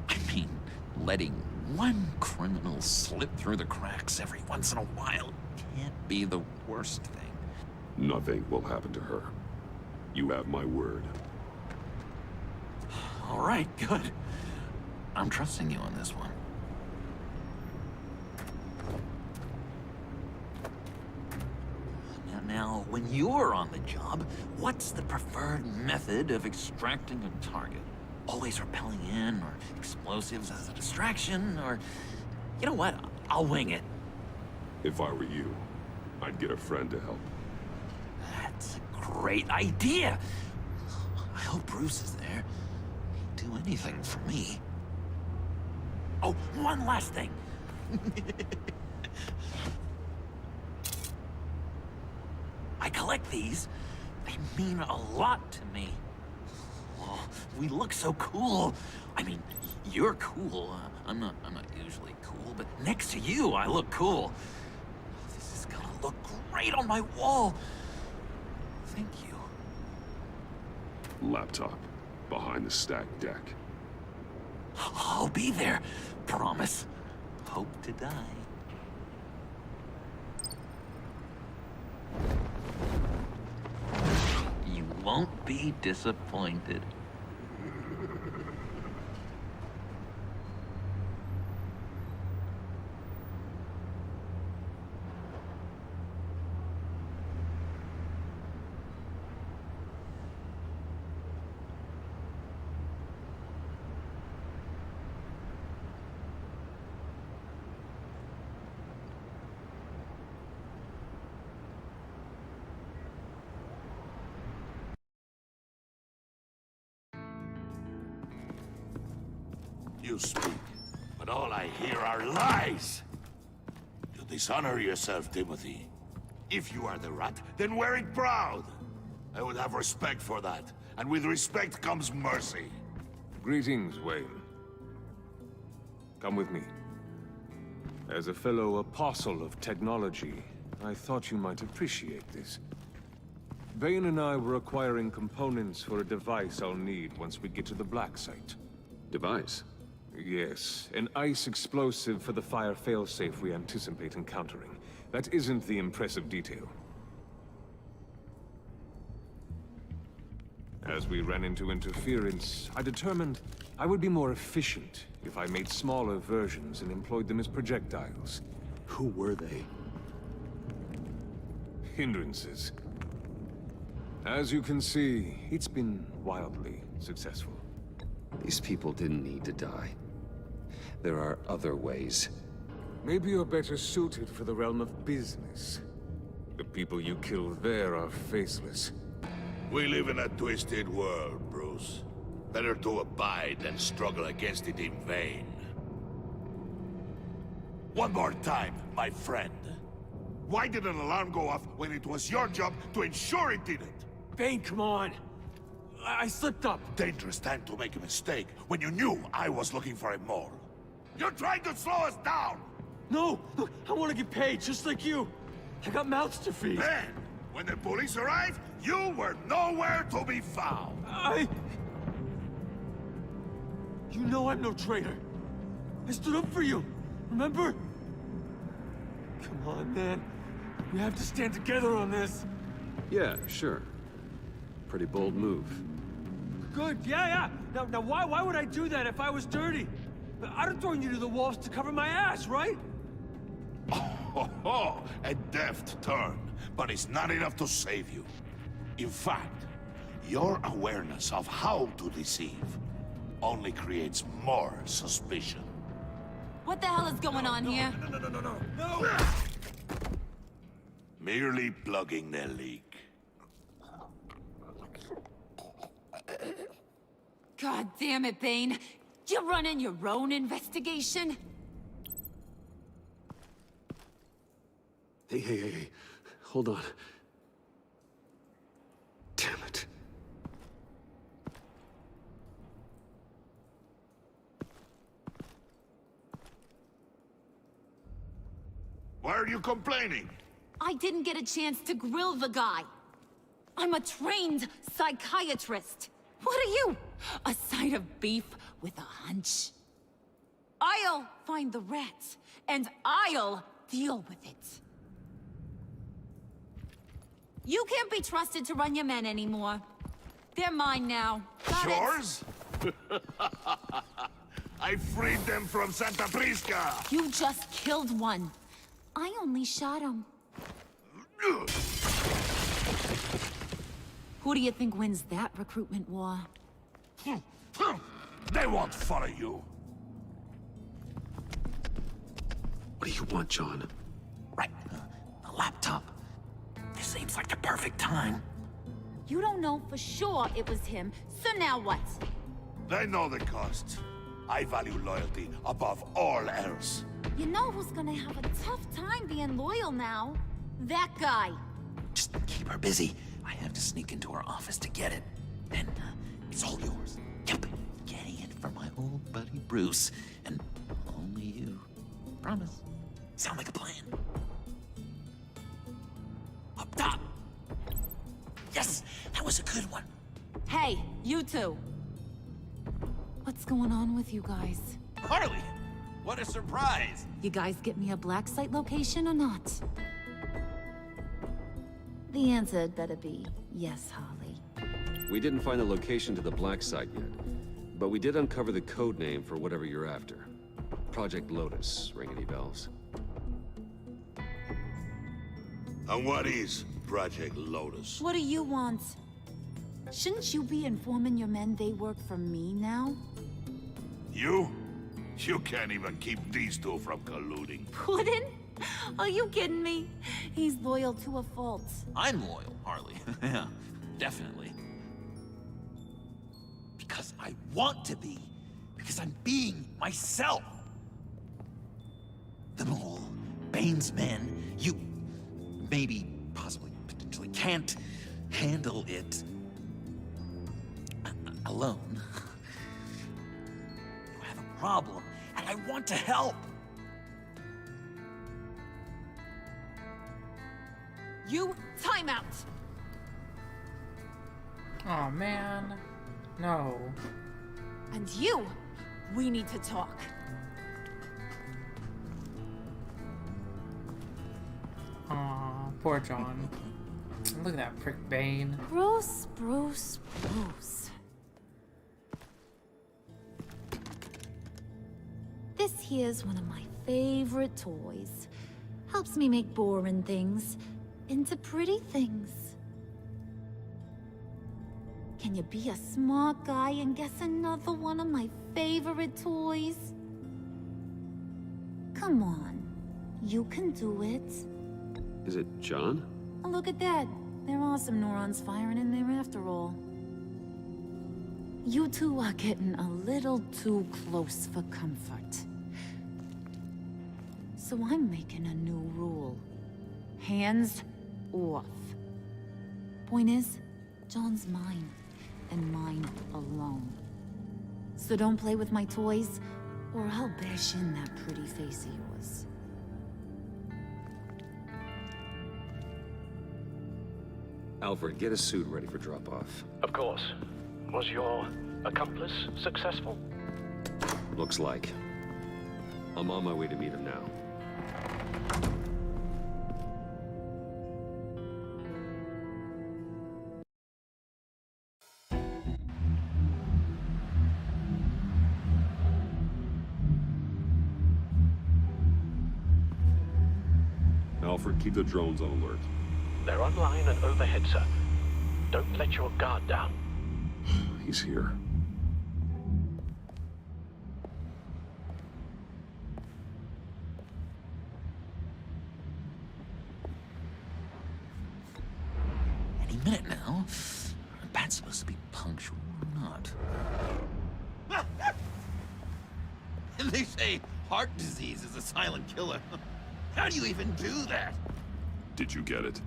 I mean, letting one criminal slip through the cracks every once in a while can't be the worst thing. Nothing will happen to her. You have my word. All right, good. I'm trusting you on this one. Now, when you're on the job, what's the preferred method of extracting a target? Always rappelling in, or explosives as a distraction, or... You know what? I'll wing it. If I were you, I'd get a friend to help. That's a great idea! I hope Bruce is there. He'd do anything for me. Oh, one last thing! I collect these. They mean a lot to me. Oh, we look so cool. I mean, you're cool. I'm not usually cool, but next to you, I look cool. This is gonna look great on my wall. Thank you. Laptop. Behind the stacked deck. I'll be there. Promise. Hope to die. You won't be disappointed. You speak, but all I hear are lies! You dishonor yourself, Timothy. If you are the rat, then wear it proud! I would have respect for that, and with respect comes mercy. Greetings, Wayne. Come with me. As a fellow apostle of technology, I thought you might appreciate this. Bane and I were acquiring components for a device I'll need once we get to the Black Site. Device? Yes, an ice explosive for the fire failsafe we anticipate encountering. That isn't the impressive detail. As we ran into interference, I determined I would be more efficient if I made smaller versions and employed them as projectiles. Who were they? Hindrances. As you can see, it's been wildly successful. These people didn't need to die. There are other ways. Maybe you're better suited for the realm of business. The people you kill there are faceless. We live in a twisted world, Bruce. Better to abide than struggle against it in vain. One more time, my friend. Why did an alarm go off when it was your job to ensure it didn't? Bane, come on! I slipped up! Dangerous time to make a mistake when you knew I was looking for a mole. You're trying to slow us down! No! Look, I want to get paid, just like you! I got mouths to feed! Then, when the police arrived, you were nowhere to be found! You know I'm no traitor! I stood up for you, remember? Come on, man. We have to stand together on this! Yeah, sure. Pretty bold move. Good, yeah! Now why would I do that if I was dirty? I'd have thrown you to the wolves to cover my ass, right? Oh, a deft turn, but it's not enough to save you. In fact, your awareness of how to deceive only creates more suspicion. What the hell is going on here? No! Merely plugging the leak. God damn it, Bane. You running your own investigation? Hey. hold on. Damn it. Why are you complaining? I didn't get a chance to grill the guy. I'm a trained psychiatrist. What are you? A side of beef with a hunch? I'll find the rats, and I'll deal with it. You can't be trusted to run your men anymore. They're mine now. Got it? Yours? I freed them from Santa Prisca! You just killed one. I only shot him. Who do you think wins that recruitment war? They won't follow you. What do you want, John? Right. A laptop. This seems like the perfect time. You don't know for sure it was him, so now what? They know the cost. I value loyalty above all else. You know who's gonna have a tough time being loyal now? That guy. Just keep her busy. I have to sneak into her office to get it. Then, it's all yours. Yep. Getting it for my old buddy Bruce. And only you. Promise. Sound like a plan? Up top! Yes! That was a good one. Hey, you two. What's going on with you guys? Harley! What a surprise! You guys get me a black site location or not? The answer had better be yes, Harley. We didn't find the location to the black site yet, but we did uncover the code name for whatever you're after. Project Lotus. Ring any bells? And what is Project Lotus? What do you want? Shouldn't you be informing your men they work for me now? You? You can't even keep these two from colluding. Puddin'? Are you kidding me? He's loyal to a fault. I'm loyal, Harley. Yeah, definitely. Because I want to be. Because I'm being myself. The mole, Bane's men, you maybe, possibly, potentially can't handle it alone. You have a problem, and I want to help. You, time out! Oh man, no. And you, we need to talk. Aw, poor John. Look at that prick Bane. Bruce. This here's one of my favorite toys. Helps me make boring things into pretty things. Can you be a smart guy and guess another one of my favorite toys? Come on, you can do it. Is it John? Oh, look at that. There are some neurons firing in there after all. You two are getting a little too close for comfort. So I'm making a new rule. Hands off. Point is, John's mine, and mine alone. So don't play with my toys, or I'll bash in that pretty face of yours. Alfred, get a suit ready for drop-off. Of course. Was your accomplice successful? Looks like. I'm on my way to meet him now. Alfred, keep the drones on alert. They're online and overhead, sir. Don't let your guard down. He's here. Any minute now. Bat's supposed to be punctual or not. They say heart disease is a silent killer. How do you even do that? Did you get it?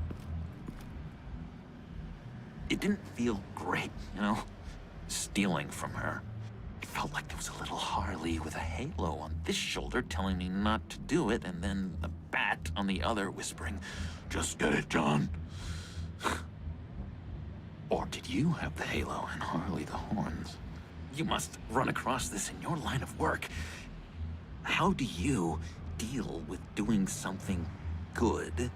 It didn't feel great, you know? Stealing from her. It felt like there was a little Harley with a halo on this shoulder telling me not to do it, and then a bat on the other whispering, "Just get it, John." Or did you have the halo and Harley the horns? You must run across this in your line of work. How do you deal with doing something good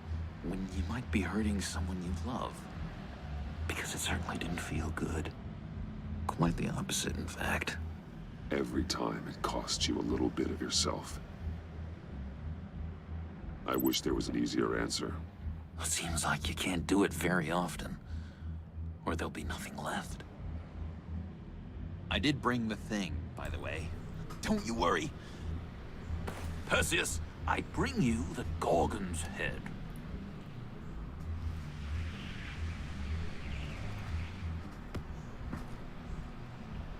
when you might be hurting someone you love? Because it certainly didn't feel good. Quite the opposite, in fact. Every time it costs you a little bit of yourself. I wish there was an easier answer. It seems like you can't do it very often, or there'll be nothing left. I did bring the thing, by the way. Don't you worry. Perseus, I bring you the Gorgon's head.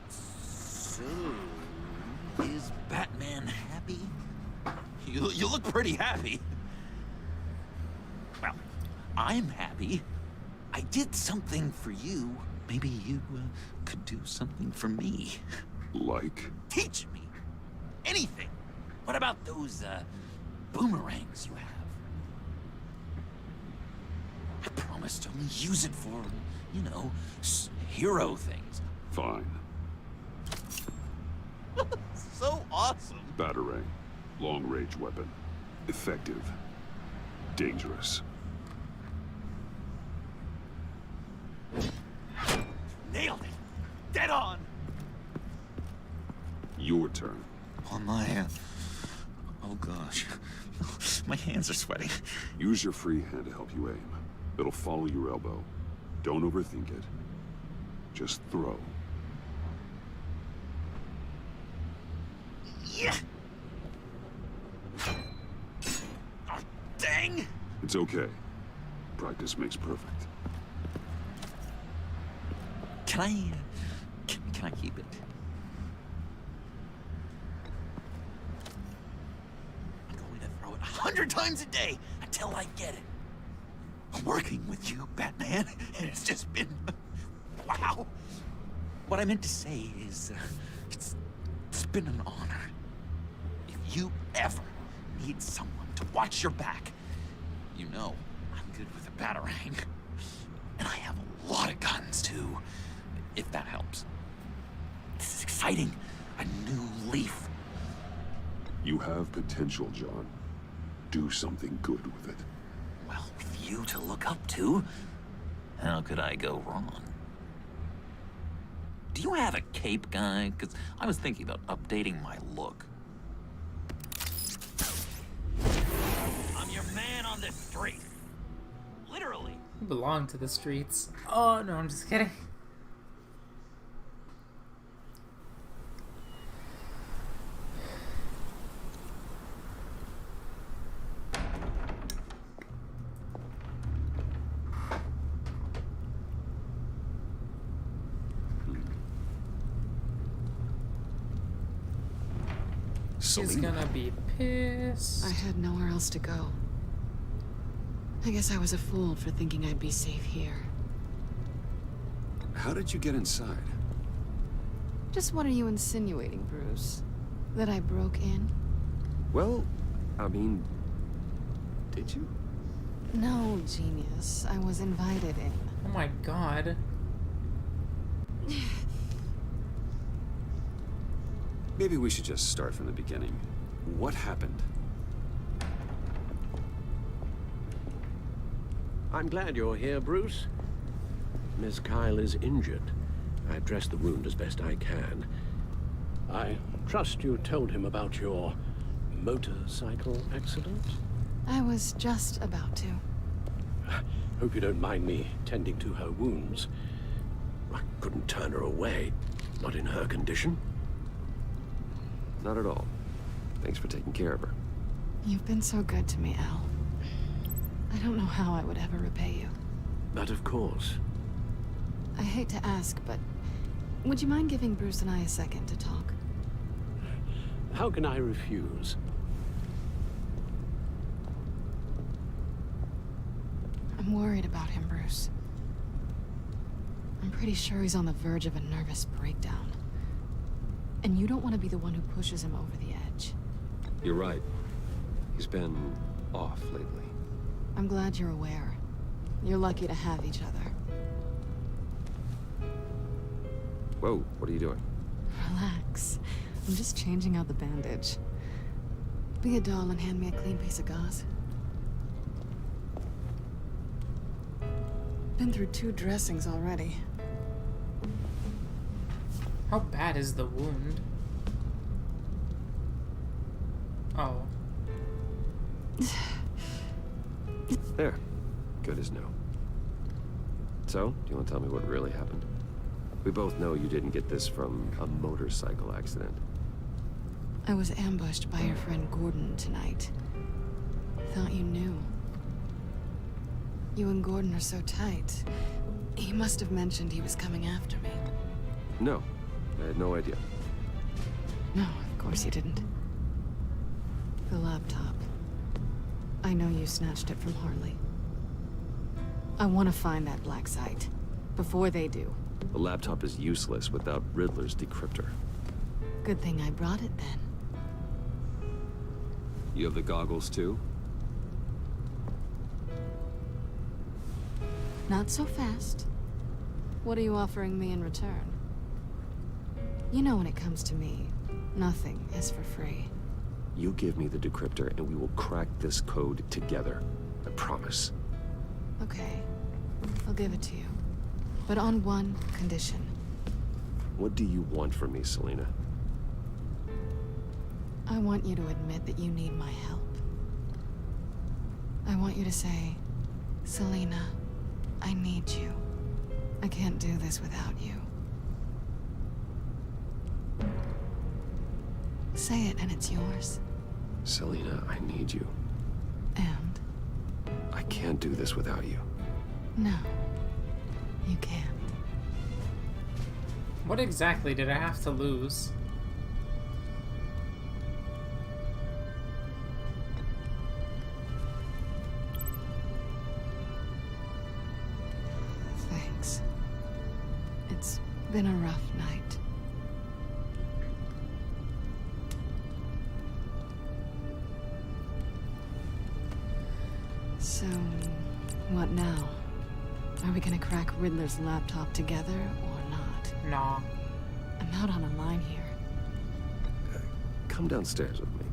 So, is Batman happy? You look pretty happy. Well, I'm happy. I did something for you. Maybe you could do something for me. Like? Teach me. Anything. What about those, boomerangs you have? I promise to only use it for, you know, hero things. Fine. So awesome. Batarang. Long-range weapon. Effective. Dangerous. Nailed it. Dead on. Your turn. On my oh gosh. My hands are sweating. Use your free hand to help you aim. It'll follow your elbow. Don't overthink it. Just throw. Yeah. Oh, dang. It's okay. Practice makes perfect. Can I keep it? I'm going to throw it 100 times a day until I get it. I'm working with you, Batman, and it's just been... wow. What I meant to say is, it's been an honor. If you ever need someone to watch your back, you know I'm good with a batarang. And I have a lot of guns, too. If that helps. This is exciting. A new leaf. You have potential, John. Do something good with it. Well, with you to look up to, how could I go wrong? Do you have a cape, guy? Because I was thinking about updating my look. I'm your man on this street. Literally. You belong to the streets. Oh, no, I'm just kidding. She's gonna be pissed. I had nowhere else to go. I guess I was a fool for thinking I'd be safe here. How did you get inside? Just what are you insinuating, Bruce? That I broke in? Well, I mean, did you? No, genius. I was invited in. Oh my god. Maybe we should just start from the beginning. What happened? I'm glad you're here, Bruce. Miss Kyle is injured. I've dressed the wound as best I can. I trust you told him about your motorcycle accident? I was just about to. Hope you don't mind me tending to her wounds. I couldn't turn her away, not in her condition. Not at all. Thanks for taking care of her. You've been so good to me, Al. I don't know how I would ever repay you. But of course. I hate to ask, but would you mind giving Bruce and I a second to talk? How can I refuse? I'm worried about him, Bruce. I'm pretty sure he's on the verge of a nervous breakdown. And you don't want to be the one who pushes him over the edge. You're right. He's been off lately. I'm glad you're aware. You're lucky to have each other. Whoa, what are you doing? Relax. I'm just changing out the bandage. Be a doll and hand me a clean piece of gauze. Been through 2 dressings already. How bad is the wound? Oh. There. Good as new. So, do you want to tell me what really happened? We both know you didn't get this from a motorcycle accident. I was ambushed by your friend Gordon tonight. Thought you knew. You and Gordon are so tight. He must have mentioned he was coming after me. No, I had no idea. No, of course you didn't. The laptop. I know you snatched it from Harley. I want to find that black site. Before they do. The laptop is useless without Riddler's decryptor. Good thing I brought it then. You have the goggles too? Not so fast. What are you offering me in return? You know when it comes to me, nothing is for free. You give me the decryptor and we will crack this code together. I promise. Okay. I'll give it to you. But on one condition. What do you want from me, Selina? I want you to admit that you need my help. I want you to say, Selina, I need you. I can't do this without you. Say it and it's yours. Selina, I need you. And? I can't do this without you. No. You can't. What exactly did I have to lose? Thanks. It's been a rough night. So, what now? Are we gonna crack Riddler's laptop together, or not? Nah. I'm out on a line here. Come downstairs with me.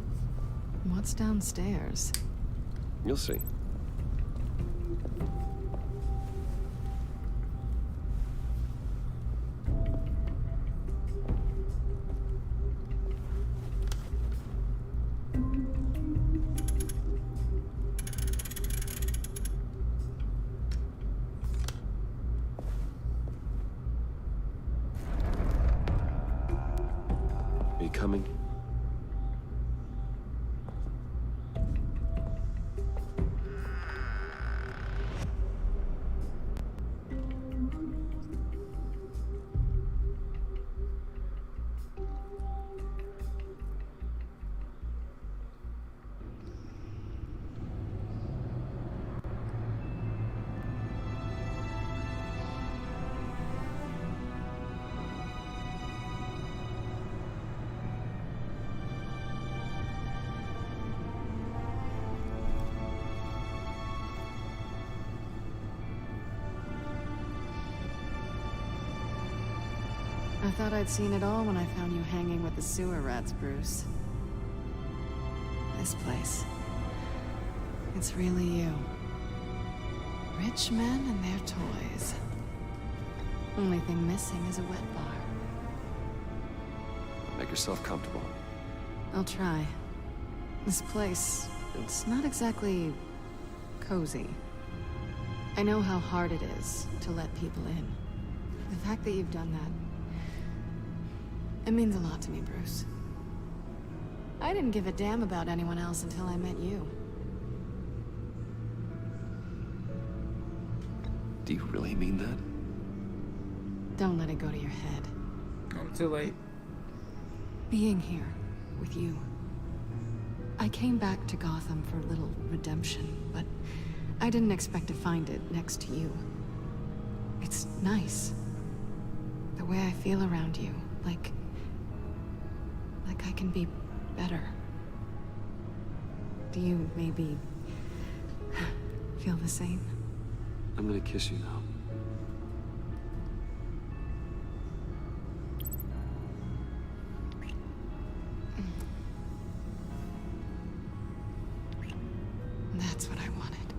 What's downstairs? You'll see. Are you coming? I thought I'd seen it all when I found you hanging with the sewer rats, Bruce. This place. It's really you. Rich men and their toys. Only thing missing is a wet bar. Make yourself comfortable. I'll try. This place, it's not exactly cozy. I know how hard it is to let people in. The fact that you've done that, it means a lot to me, Bruce. I didn't give a damn about anyone else until I met you. Do you really mean that? Don't let it go to your head. Oh, too late. Being here with you. I came back to Gotham for a little redemption, but I didn't expect to find it next to you. It's nice, way I feel around you. Like I can be better. Do you maybe feel the same? I'm gonna kiss you now. That's what I wanted.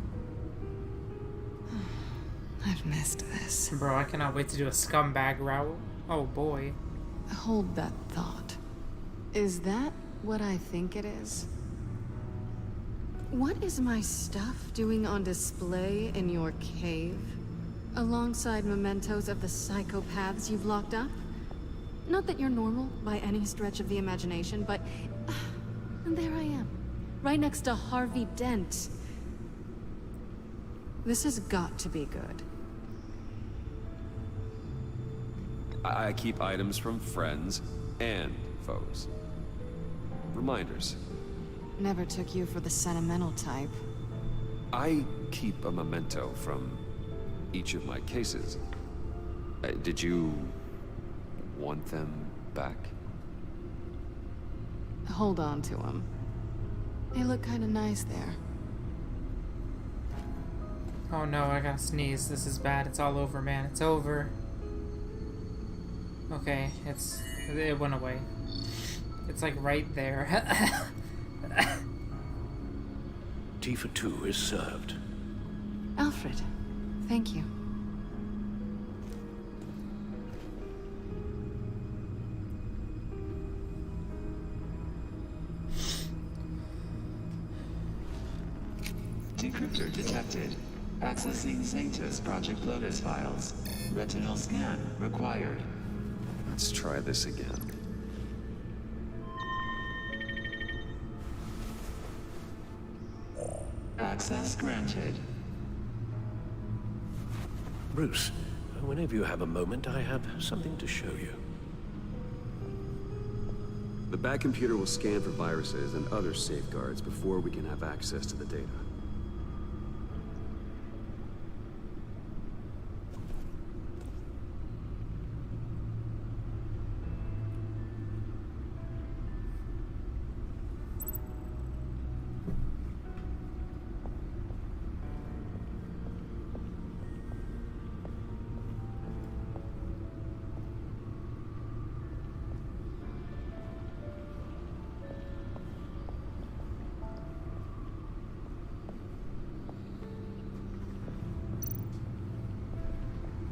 I've missed this. Bro, I cannot wait to do a scumbag route. Oh boy. Hold that thought. Is that what I think it is? What is my stuff doing on display in your cave? Alongside mementos of the psychopaths you've locked up? Not that you're normal by any stretch of the imagination, but... and there I am. Right next to Harvey Dent. This has got to be good. I keep items from friends and foes. Reminders. Never took you for the sentimental type. I keep a memento from each of my cases. Did you want them back? Hold on to them. They look kind of nice there. Oh no, I gotta sneeze. This is bad. It's all over, man. It's over. Okay, it went away. It's like right there. Tea for two is served. Alfred, thank you. Decryptor detected. Accessing Sanctus Project Lotus files. Retinal scan required. Let's try this again. Access granted. Bruce, whenever you have a moment, I have something to show you. The back computer will scan for viruses and other safeguards before we can have access to the data.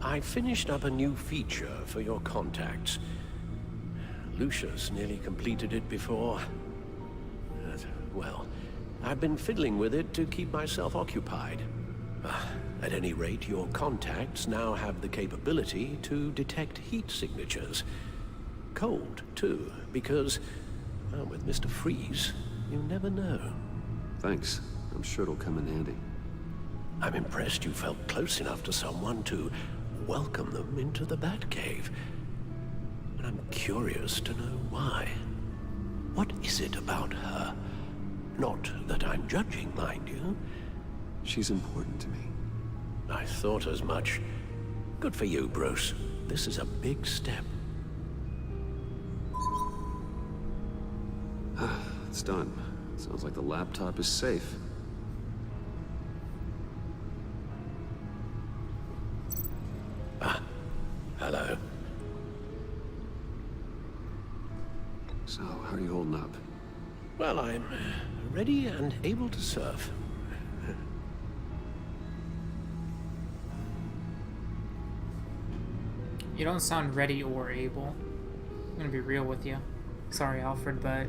I finished up a new feature for your contacts. Lucius nearly completed it before. Well, I've been fiddling with it to keep myself occupied. At any rate, your contacts now have the capability to detect heat signatures. Cold, too, because, well, with Mr. Freeze, you never know. Thanks. I'm sure it'll come in handy. I'm impressed you felt close enough to someone to welcome them into the Batcave. And I'm curious to know why. What is it about her? Not that I'm judging, mind you. She's important to me. I thought as much. Good for you, Bruce. This is a big step. It's done. Sounds like the laptop is safe. Hello. So, how are you holding up? Well, I'm ready and able to serve. You don't sound ready or able. I'm gonna be real with you. Sorry, Alfred, but...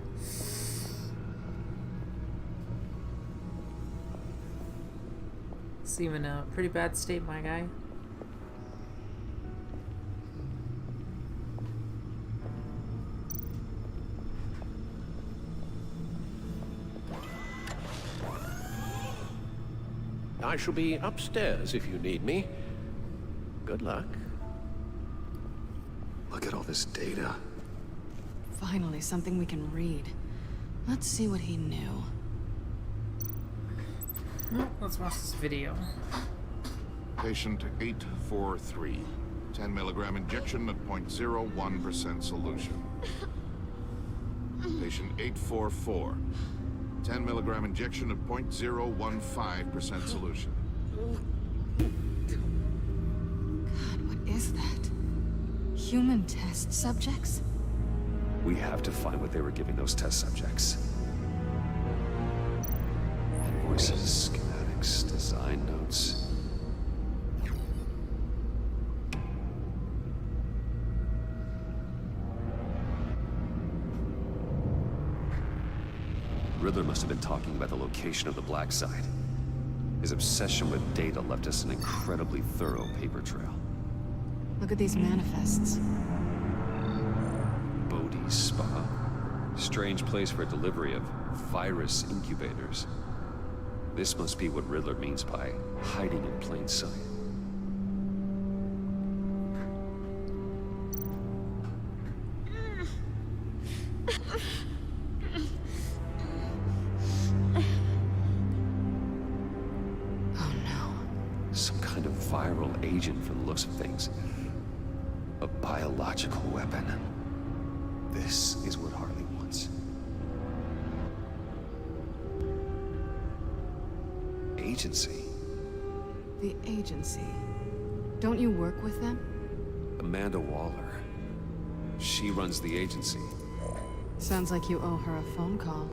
seem in a pretty bad state, my guy. I shall be upstairs if you need me. Good luck. Look at all this data. Finally, something we can read. Let's see what he knew. Well, let's watch this video. Patient 843. 10 milligram injection at 0.01% solution. Patient 844. 10 milligram injection at 0.015% solution. God, what is that? Human test subjects? We have to find what they were giving those test subjects. Invoices, schematics, design notes. Riddler must have been talking about the location of the black site. His obsession with data left us an incredibly thorough paper trail. Look at these manifests. Bodhi's Spa. Strange place for a delivery of virus incubators. This must be what Riddler means by hiding in plain sight. Some kind of viral agent from the looks of things. A biological weapon. This is what Harley wants. Agency. The agency. Don't you work with them? Amanda Waller. She runs the agency. Sounds like you owe her a phone call.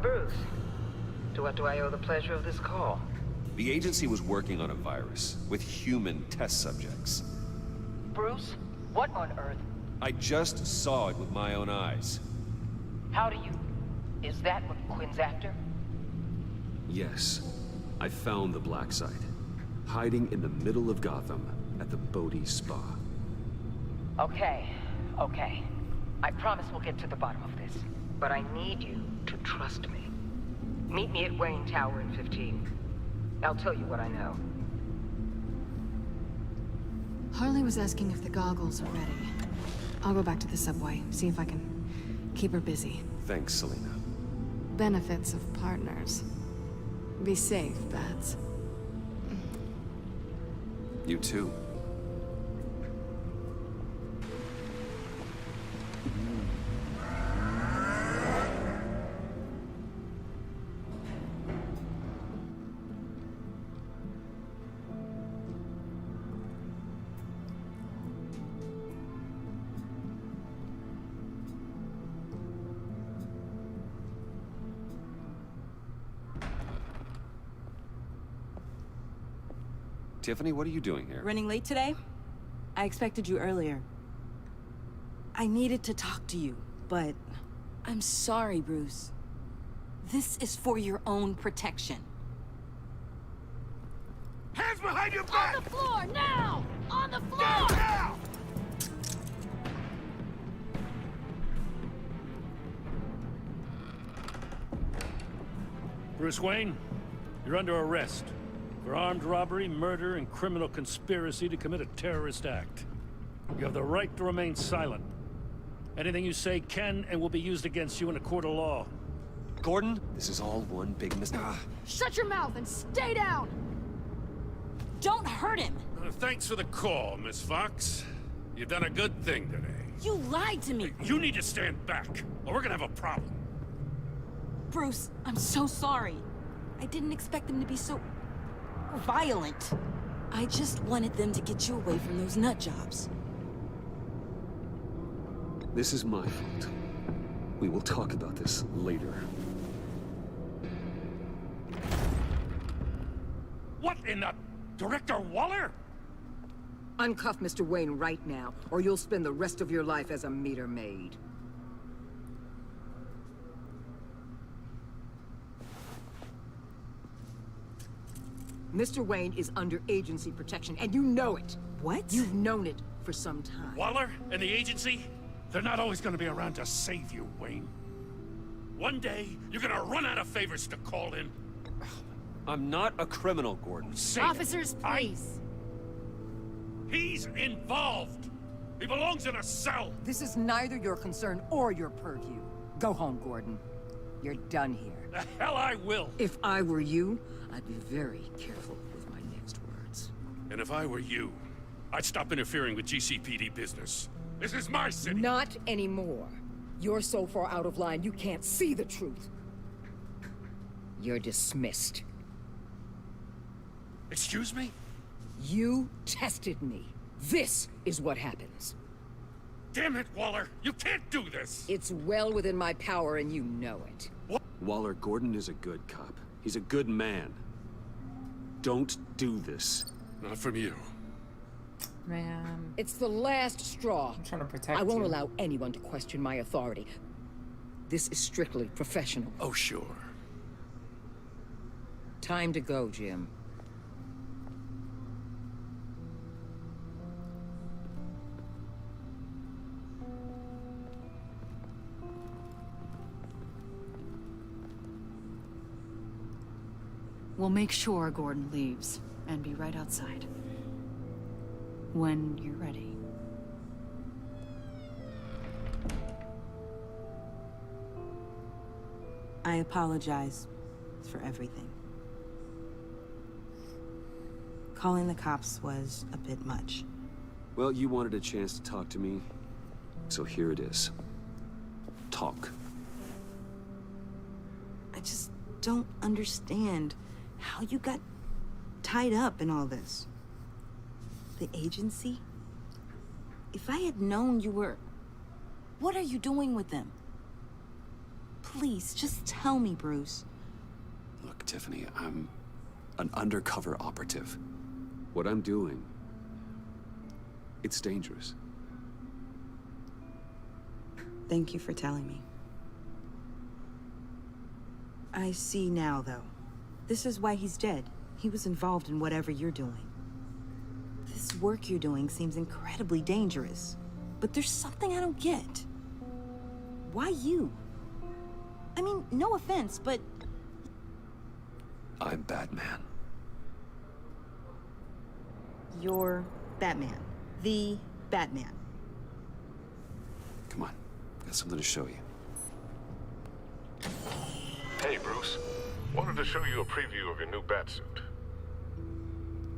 Bruce, to what do I owe the pleasure of this call? The agency was working on a virus with human test subjects. Bruce, what on earth? I just saw it with my own eyes. How do you... Is that what Quinn's after? Yes. I found the black site. Hiding in the middle of Gotham at the Bodhi Spa. Okay. I promise we'll get to the bottom of this. But I need you to trust me. Meet me at Wayne Tower in 15. I'll tell you what I know. Harley was asking if the goggles are ready. I'll go back to the subway, see if I can keep her busy. Thanks, Selina. Benefits of partners. Be safe, Bats. You too. Tiffany, what are you doing here? Running late today? I expected you earlier. I needed to talk to you, but I'm sorry, Bruce. This is for your own protection. Hands behind your back! On the floor, now! On the floor! Down, now! Bruce Wayne, you're under arrest for armed robbery, murder, and criminal conspiracy to commit a terrorist act. You have the right to remain silent. Anything you say can and will be used against you in a court of law. Gordon, this is all one big mistake. Shut your mouth and stay down! Don't hurt him! Thanks for the call, Miss Fox. You've done a good thing today. You lied to me! You need to stand back, or we're gonna have a problem. Bruce, I'm so sorry. I didn't expect them to be so... violent. I just wanted them to get you away from those nut jobs. This is my fault. We will talk about this later. What in the... Director Waller? Uncuff Mr. Wayne right now, or you'll spend the rest of your life as a meter maid. Mr. Wayne is under agency protection, and you know it. What? You've known it for some time. Waller and the agency? They're not always gonna be around to save you, Wayne. One day, you're gonna run out of favors to call in. I'm not a criminal, Gordon. Say Officers, please. He's involved. He belongs in a cell. This is neither your concern or your purview. Go home, Gordon. You're done here. The hell I will. If I were you, I'd be very careful with my next And if I were you, I'd stop interfering with GCPD business. This is my city! Not anymore. You're so far out of line, you can't see the truth. You're dismissed. Excuse me? You tested me. This is what happens. Damn it, Waller! You can't do this! It's well within my power and you know it. What? Waller, Gordon is a good cop. He's a good man. Don't do this. Not from you. Man. It's the last straw. I'm trying to protect I won't you. allow anyone to question my authority. This is strictly professional. Oh, sure. Time to go, Jim. We'll make sure Gordon leaves, and be right outside. When you're ready. I apologize for everything. Calling the cops was a bit much. Well, you wanted a chance to talk to me, so here it is. Talk. I just don't understand how you got tied up in all this. The agency? If I had known you were... What are you doing with them? Please, just tell me, Bruce. Look, Tiffany, I'm an undercover operative. What I'm doing, it's dangerous. Thank you for telling me. I see now, though. This is why he's dead. He was involved in whatever you're doing. This work you're doing seems incredibly dangerous. But there's something I don't get. Why you? I mean, no offense, but... I'm Batman. You're Batman. The Batman. Come on, got something to show you. Hey, Bruce. Wanted to show you a preview of your new batsuit.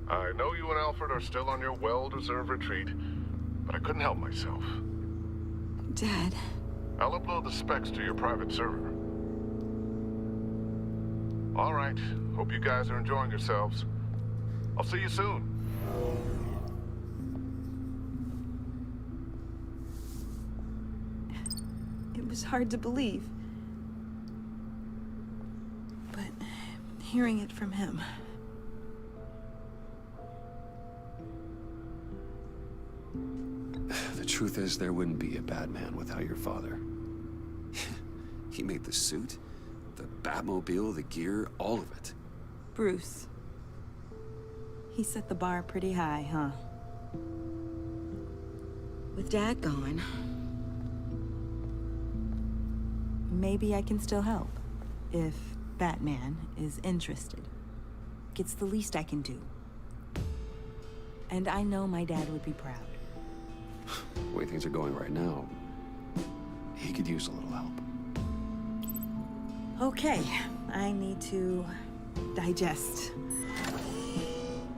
I know you and Alfred are still on your well-deserved retreat, but I couldn't help myself. Dad. I'll upload the specs to your private server. All right. Hope you guys are enjoying yourselves. I'll see you soon. It was hard to believe. But hearing it from him... The truth is, there wouldn't be a Batman without your father. He made the suit, the Batmobile, the gear, all of it. Bruce. He set the bar pretty high, huh? With Dad gone... maybe I can still help. If Batman is interested. It's the least I can do. And I know my dad would be proud. The way things are going right now, he could use a little help. Okay, I need to digest.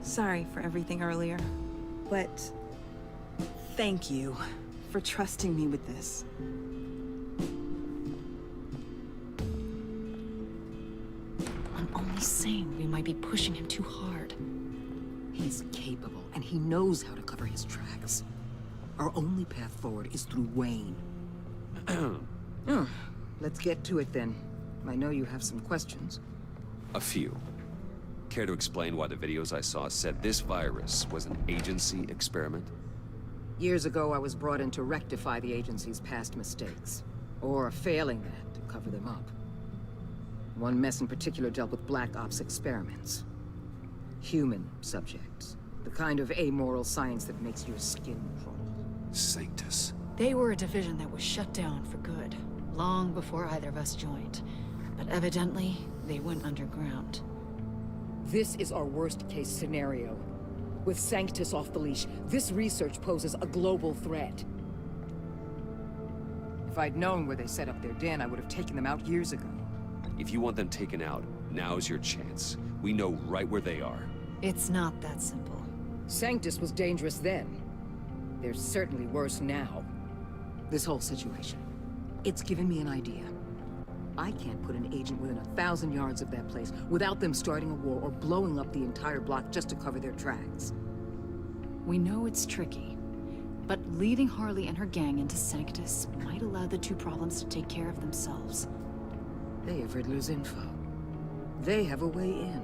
Sorry for everything earlier, but thank you for trusting me with this. I'm only saying we might be pushing him too hard. He's capable, and he knows how to cover his tracks. Our only path forward is through Wayne. Let's get to it then. I know you have some questions. A few. Care to explain why the videos I saw said this virus was an agency experiment? Years ago, I was brought in to rectify the agency's past mistakes. Or failing that, to cover them up. One mess in particular dealt with Black Ops experiments. Human subjects. The kind of amoral science that makes your skin crawl. Sanctus. They were a division that was shut down for good, long before either of us joined. But evidently, they went underground. This is our worst-case scenario. With Sanctus off the leash, this research poses a global threat. If I'd known where they set up their den, I would have taken them out years ago. If you want them taken out, now's your chance. We know right where they are. It's not that simple. Sanctus was dangerous then. They're certainly worse now. This whole situation, it's given me an idea. I can't put an agent within 1,000 yards of that place without them starting a war or blowing up the entire block just to cover their tracks. We know it's tricky, but leading Harley and her gang into Sanctus might allow the two problems to take care of themselves. They have Riddler's info. They have a way in.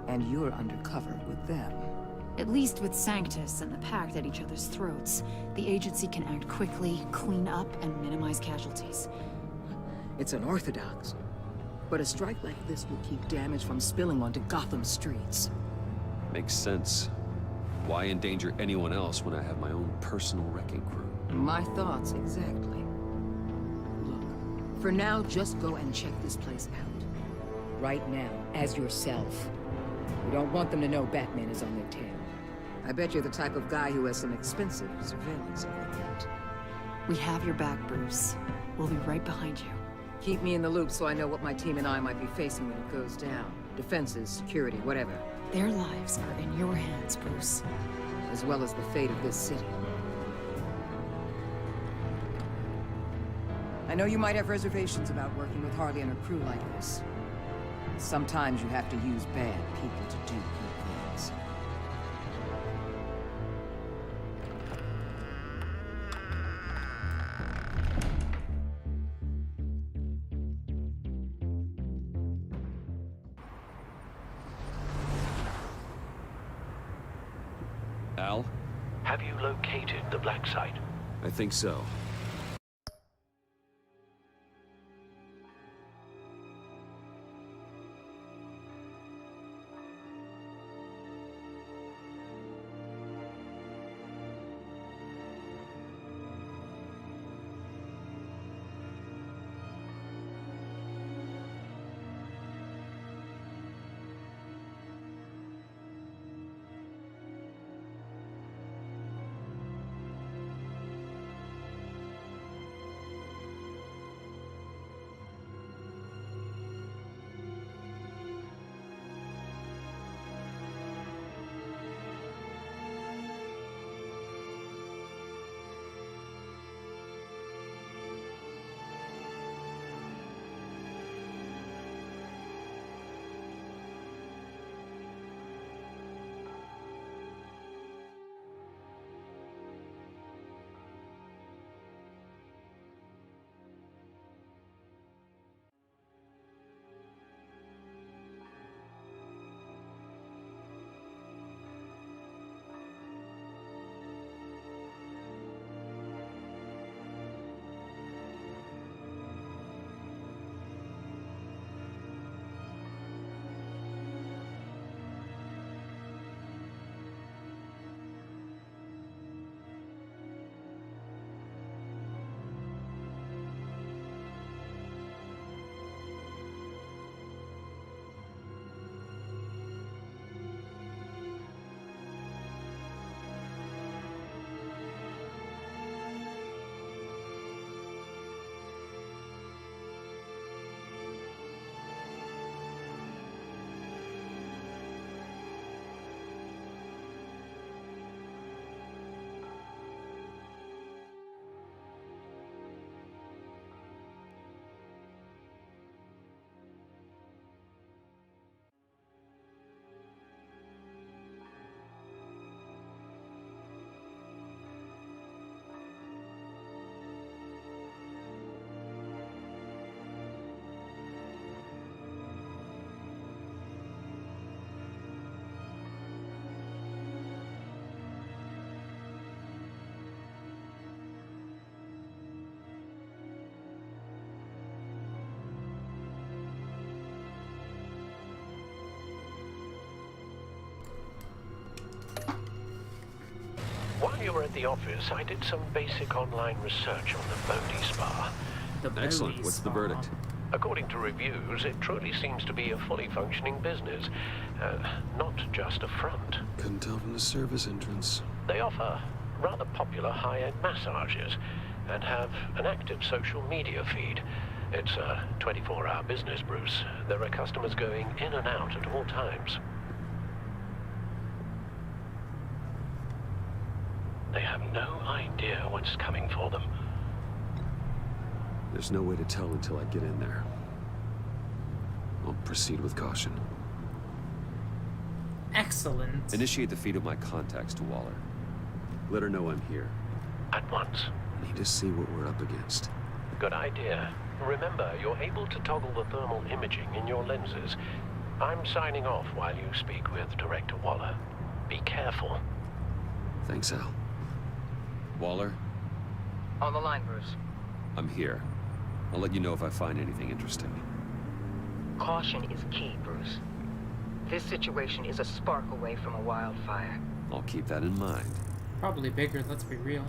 And you're undercover with them. At least with Sanctus and the Pact at each other's throats, the agency can act quickly, clean up, and minimize casualties. It's unorthodox, but a strike like this will keep damage from spilling onto Gotham streets. Makes sense. Why endanger anyone else when I have my own personal wrecking crew? My thoughts, exactly. Look, for now, just go and check this place out. Right now, as yourself. We don't want them to know Batman is on their tail. I bet you're the type of guy who has some expensive surveillance equipment. We have your back, Bruce. We'll be right behind you. Keep me in the loop so I know what my team and I might be facing when it goes down. Defenses, security, whatever. Their lives are in your hands, Bruce. As well as the fate of this city. I know you might have reservations about working with Harley and her crew like this. Sometimes you have to use bad people to do good things. Al? Have you located the black site? I think so. While you were at the office, I did some basic online research on the Bodhi Spa. Excellent. What's the verdict? According to reviews, it truly seems to be a fully functioning business, not just a front. Couldn't tell from the service entrance. They offer rather popular high-end massages and have an active social media feed. It's a 24-hour business, Bruce. There are customers going in and out at all times. They have no idea what's coming for them. There's no way to tell until I get in there. I'll proceed with caution. Excellent. Initiate the feed of my contacts to Waller. Let her know I'm here. At once. Need to see what we're up against. Good idea. Remember, you're able to toggle the thermal imaging in your lenses. I'm signing off while you speak with Director Waller. Be careful. Thanks, Al. Waller? On the line, Bruce. I'm here. I'll let you know if I find anything interesting. Caution is key, Bruce. This situation is a spark away from a wildfire. I'll keep that in mind. Probably bigger, let's be real.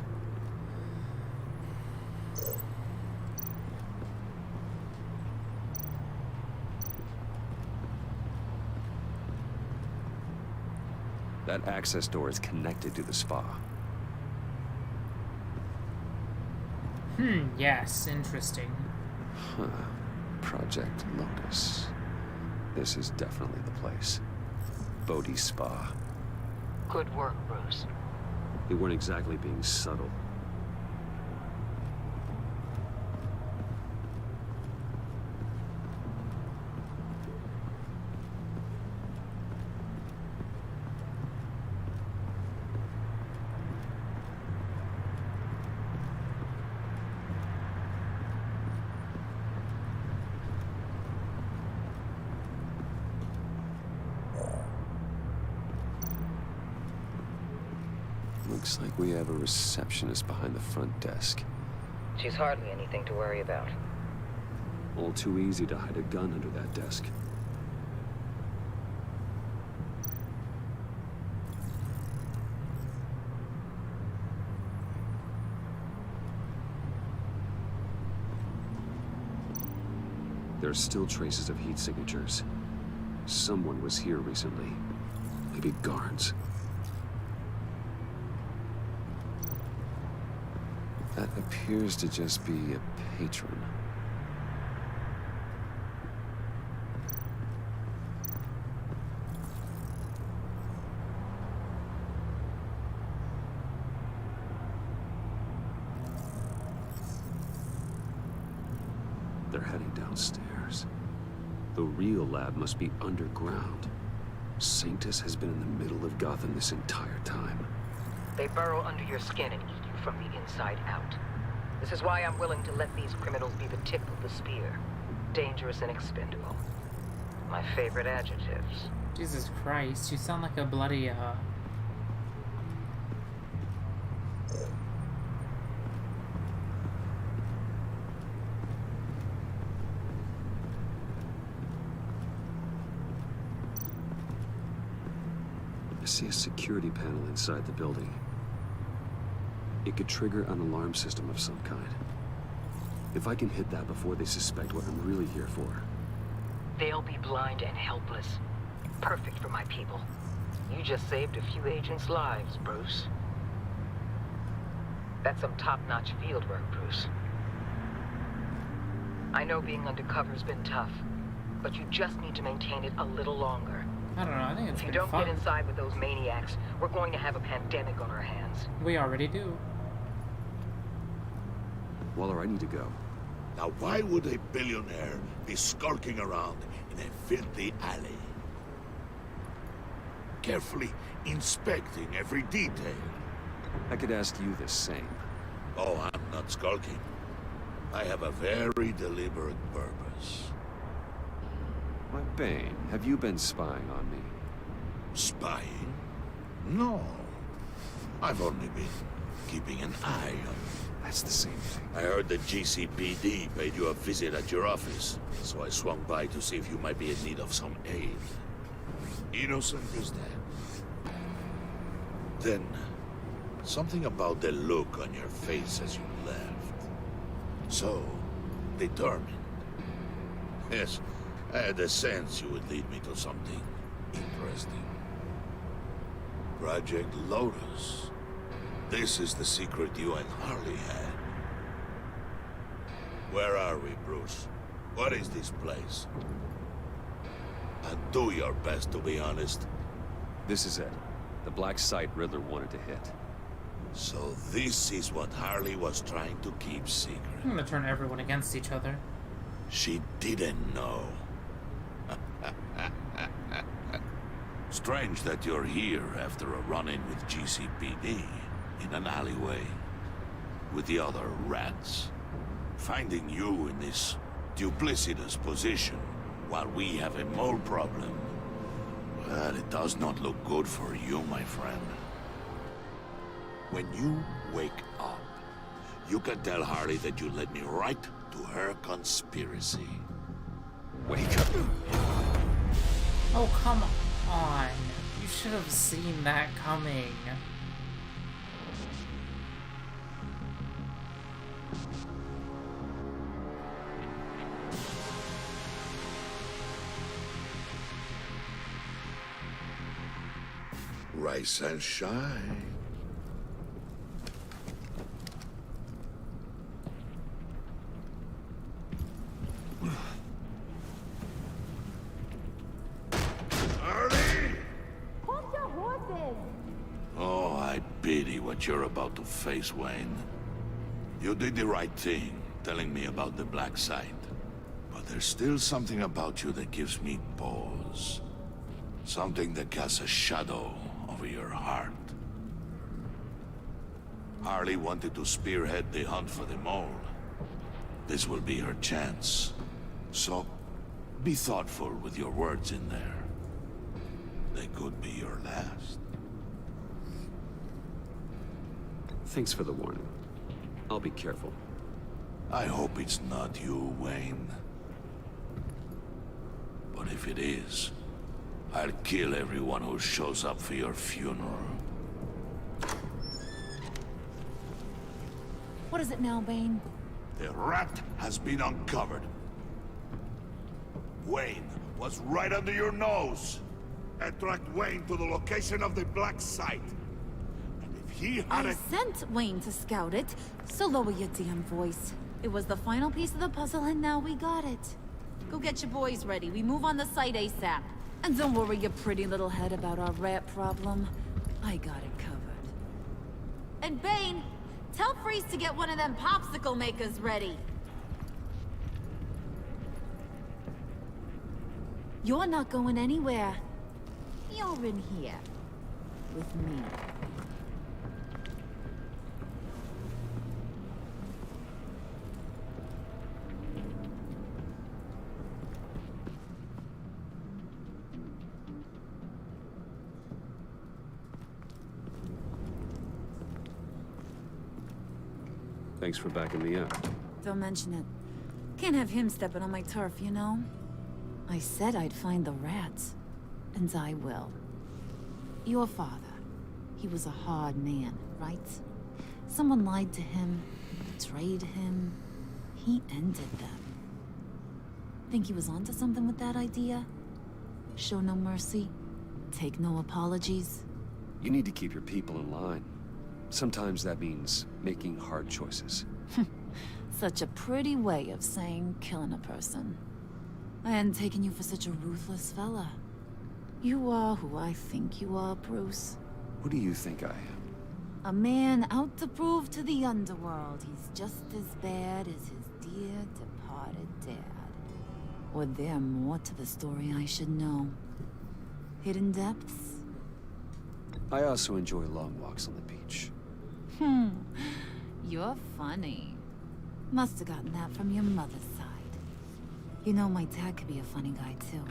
That access door is connected to the spa. Yes, interesting. Huh. Project Lotus. This is definitely the place. Bodhi Spa. Good work, Bruce. They weren't exactly being subtle. Looks like we have a receptionist behind the front desk. She's hardly anything to worry about. All too easy to hide a gun under that desk. There are still traces of heat signatures. Someone was here recently. Maybe guards. That appears to just be a patron. They're heading downstairs. The real lab must be underground. Sanctus has been in the middle of Gotham this entire time. They burrow under your skin and eat you from the inside out. This is why I'm willing to let these criminals be the tip of the spear. Dangerous and expendable. My favorite adjectives. Jesus Christ, you sound like a bloody, I see a security panel inside the building. It could trigger an alarm system of some kind. If I can hit that before they suspect what I'm really here for. They'll be blind and helpless. Perfect for my people. You just saved a few agents' lives, Bruce. That's some top-notch field work, Bruce. I know being undercover's been tough, but you just need to maintain it a little longer. I don't know, I think it's If you pretty don't fun. get inside with those maniacs, we're going to have a pandemic on our hands. We already do. Waller, I need to go. Now why would a billionaire be skulking around in a filthy alley? Carefully inspecting every detail. I could ask you the same. Oh, I'm not skulking. I have a very deliberate purpose. My Bane, have you been spying on me? Spying? No. I've only been keeping an eye on you. That's the same thing. I heard the GCPD paid you a visit at your office, so I swung by to see if you might be in need of some aid. Innocent as that. Then, something about the look on your face as you left. So, determined. Yes, I had a sense you would lead me to something interesting. Project Lotus. This is the secret you and Harley had. Where are we, Bruce? What is this place? And do your best to be honest. This is it. The black site Riddler wanted to hit. So this is what Harley was trying to keep secret. I'm gonna turn everyone against each other. She didn't know. Strange that you're here after a run-in with GCPD in an alleyway with the other rats. Finding you in this duplicitous position while we have a mole problem. Well, it does not look good for you, my friend. When you wake up, you can tell Harley that you led me right to her conspiracy. Wake up. Oh, come on. You should have seen that coming. Rise and shine. Oh, I pity what you're about to face, Wayne. You did the right thing, telling me about the black site. But there's still something about you that gives me pause. Something that casts a shadow over your heart. Harley wanted to spearhead the hunt for the mole. This will be her chance. So, be thoughtful with your words in there. They could be your last. Thanks for the warning. I'll be careful. I hope it's not you, Wayne. But if it is, I'll kill everyone who shows up for your funeral. What is it now, Bane? The rat has been uncovered. Wayne was right under your nose. I tracked Wayne to the location of the black site. And if he had I sent Wayne to scout it, so lower your damn voice. It was the final piece of the puzzle, and now we got it. Go get your boys ready. We move on the site ASAP. And don't worry your pretty little head about our rat problem. I got it covered. And Bane, tell Freeze to get one of them popsicle makers ready. You're not going anywhere. You're in here. With me. Thanks for backing me up. Don't mention it. Can't have him stepping on my turf, you know? I said I'd find the rats. And I will. Your father. He was a hard man, right? Someone lied to him, betrayed him. He ended them. Think he was onto something with that idea? Show no mercy? Take no apologies? You need to keep your people in line. Sometimes that means making hard choices. Such a pretty way of saying killing a person. I hadn't taken you for such a ruthless fella. You are who I think you are, Bruce. Who do you think I am? A man out to prove to the underworld he's just as bad as his dear departed dad. Or there more to the story I should know. Hidden depths? I also enjoy long walks on the beach. You're funny. Must have gotten that from your mother's side. You know, my dad could be a funny guy, too.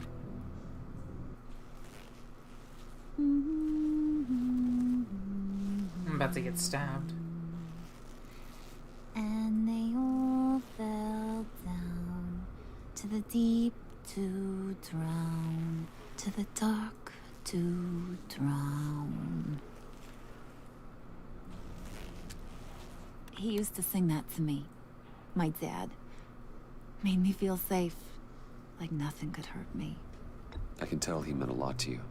I'm about to get stabbed. And they all fell down to the deep to drown, to the dark to drown. He used to sing that to me. My dad. Made me feel safe. Like nothing could hurt me. I can tell he meant a lot to you.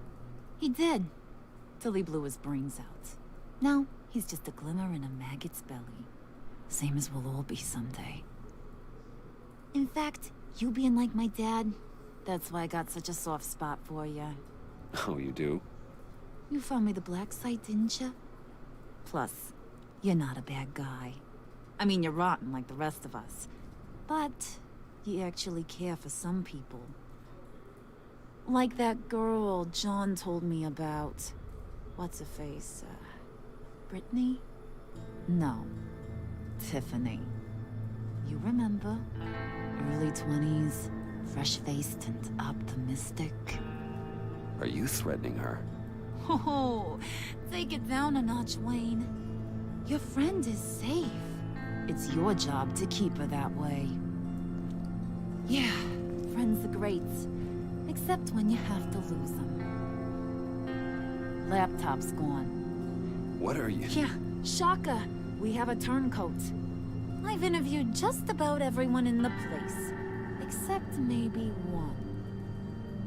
He did. Till he blew his brains out. Now, he's just a glimmer in a maggot's belly. Same as we'll all be someday. In fact, you being like my dad, that's why I got such a soft spot for you. Oh, you do? You found me the black site, didn't you? Plus, You're not a bad guy. I mean, you're rotten like the rest of us. But you actually care for some people. Like that girl John told me about. What's her face? Brittany? No. Tiffany. You remember? Early 20s, fresh-faced and optimistic. Are you threatening her? Oh, take it down a notch, Wayne. Your friend is safe. It's your job to keep her that way. Yeah, friends are great. Except when you have to lose them. Laptop's gone. What are you? Yeah, shocker. We have a turncoat. I've interviewed just about everyone in the place. Except maybe one.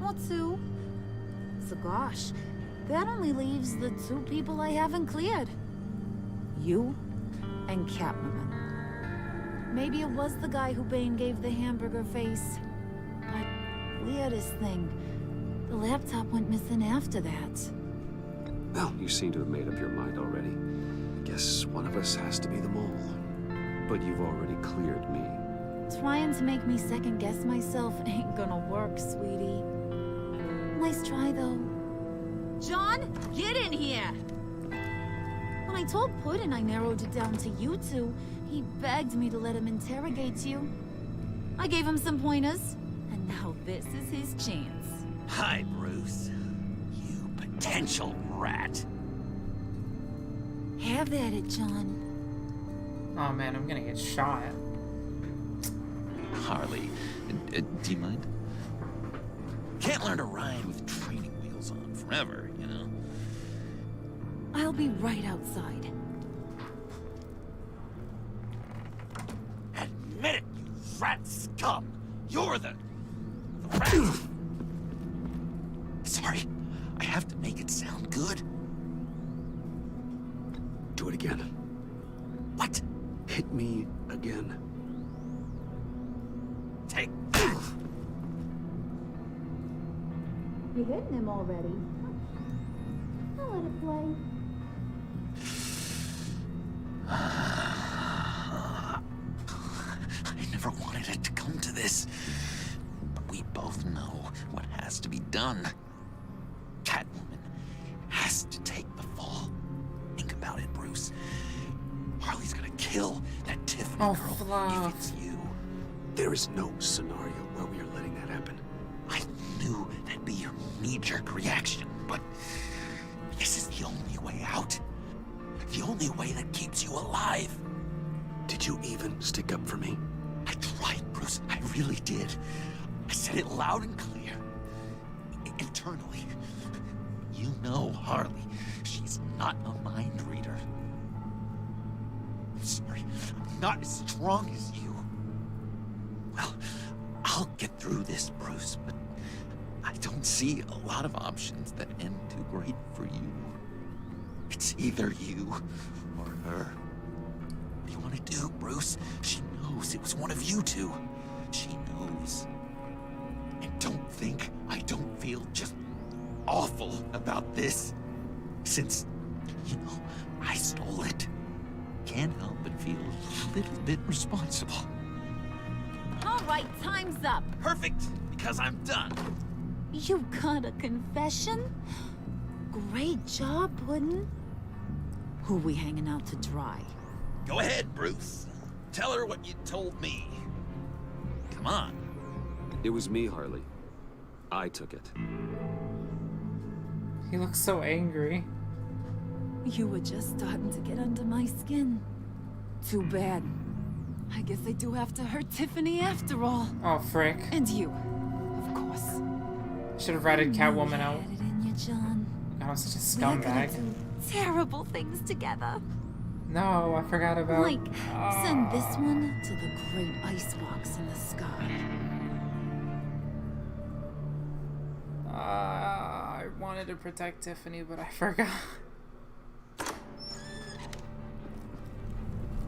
Or two. So gosh, that only leaves the two people I haven't cleared. You and Catwoman. Maybe it was the guy who Bane gave the hamburger face. But weirdest thing, the laptop went missing after that. Well, you seem to have made up your mind already. Guess one of us has to be the mole. But you've already cleared me. Trying to make me second-guess myself ain't gonna work, sweetie. Nice try, though. John, get in here! When I told Puddin' I narrowed it down to you two, he begged me to let him interrogate you. I gave him some pointers, and now this is his chance. Hi, Bruce. You potential rat. Have at it, John. Oh man, I'm gonna get shot. Harley, do you mind? Can't learn to ride with training wheels on forever, you know? I'll be right outside. Admit it, you rat scum! You're the rat! Sorry, I have to make it sound good. Do it again. What? Hit me again. Take that! You're hitting him already. I'll let it play. I never wanted it to come to this. But we both know what has to be done. Catwoman has to take the fall. Think about it, Bruce. Harley's gonna kill that Tiffany girl if it's you. There is no scenario where we are letting that happen. I knew that'd be your knee-jerk reaction, but this is the only way out. The only way that keeps you alive. Did you even stick up for me? I tried, Bruce. I really did. I said it loud and clear. Internally. You know Harley. She's not a mind reader. I'm sorry. I'm not as strong as you. Well, I'll get through this, Bruce, but I don't see a lot of options that end too great for you. It's either you or her. What do you want to do, Bruce? She knows it was one of you two. She knows. And don't think I don't feel just awful about this. Since, you know, I stole it. Can't help but feel a little bit responsible. All right, time's up. Perfect, because I'm done. You got a confession? Great job, Puddin'. Who we hanging out to dry? Go ahead, Bruce. Tell her what you told me. Come on. It was me, Harley. I took it. He looks so angry. You were just starting to get under my skin. Too bad. I guess I do have to hurt Tiffany after all. Oh, frick. And you, of course. Should have ratted Catwoman out. Had it in you, John. I was such a We're gonna scumbag. do terrible things together. No, I forgot about... Like, send this one to the great icebox in the sky. I wanted to protect Tiffany, but I forgot.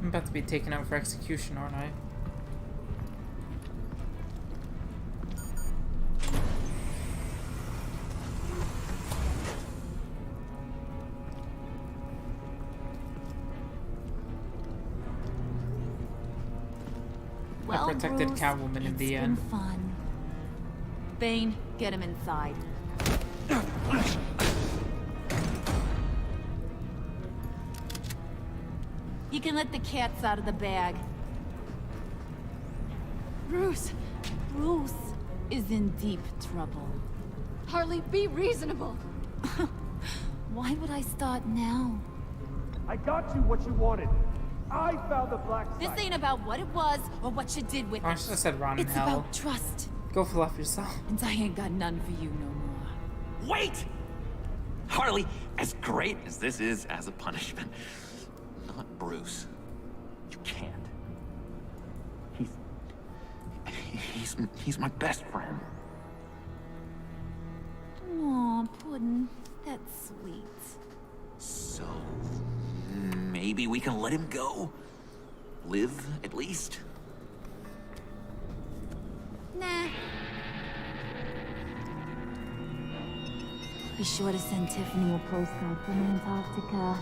I'm about to be taken out for execution, aren't I? Well, protected Bruce, Catwoman in the end. It's been fun. Bane, get him inside. You can let the cats out of the bag. Bruce! Bruce is in deep trouble. Harley, be reasonable! Why would I start now? I got you what you wanted. I found the black This site. ain't about what it was or what you did with I it. should have said Ron in It's hell. about trust. Go fluff yourself. And I ain't got none for you no more. Wait! Harley, as great as this is as a punishment, not Bruce. You can't. He's my best friend. Aw, Puddin'. That's sweet. So, maybe we can let him go? Live, at least? Nah. Be sure to send Tiffany a postcard from Antarctica.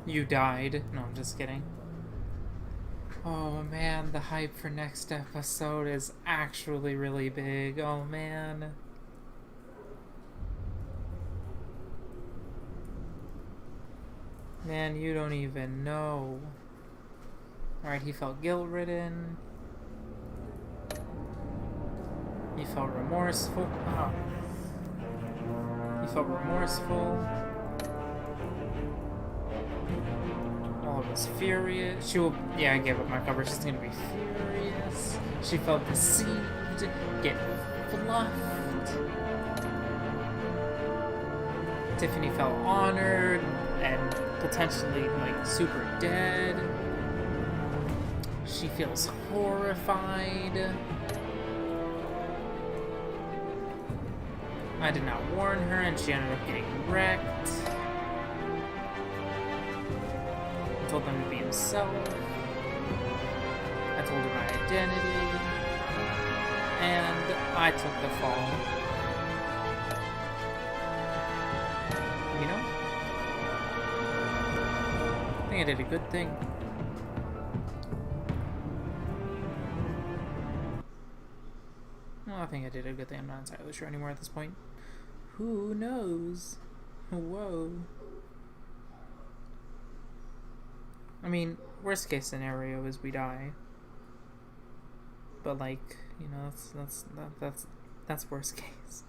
You died. No, I'm just kidding. Oh man, the hype for next episode is actually really big. Oh man. Man, you don't even know. Alright, he felt guilt-ridden. He felt remorseful. Oh. He felt remorseful. Was furious. She will. Yeah, I gave up my cover. She's gonna be furious. She felt deceived, get fluffed. Tiffany felt honored and potentially like super dead. She feels horrified. I did not warn her, and she ended up getting wrecked. I told him to be himself. I told him my identity. And I took the fall. You know? I think I did a good thing. Well, I think I did a good thing. I'm not entirely sure anymore at this point. Who knows? Whoa. I mean, worst case scenario is we die. But like, you know, that's worst case.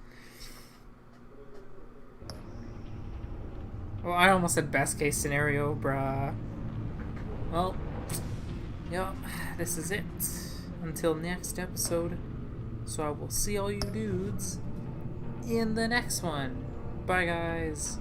Well, I almost said best case scenario, bruh. Well, yeah, this is it. Until next episode. So I will see all you dudes in the next one. Bye, guys.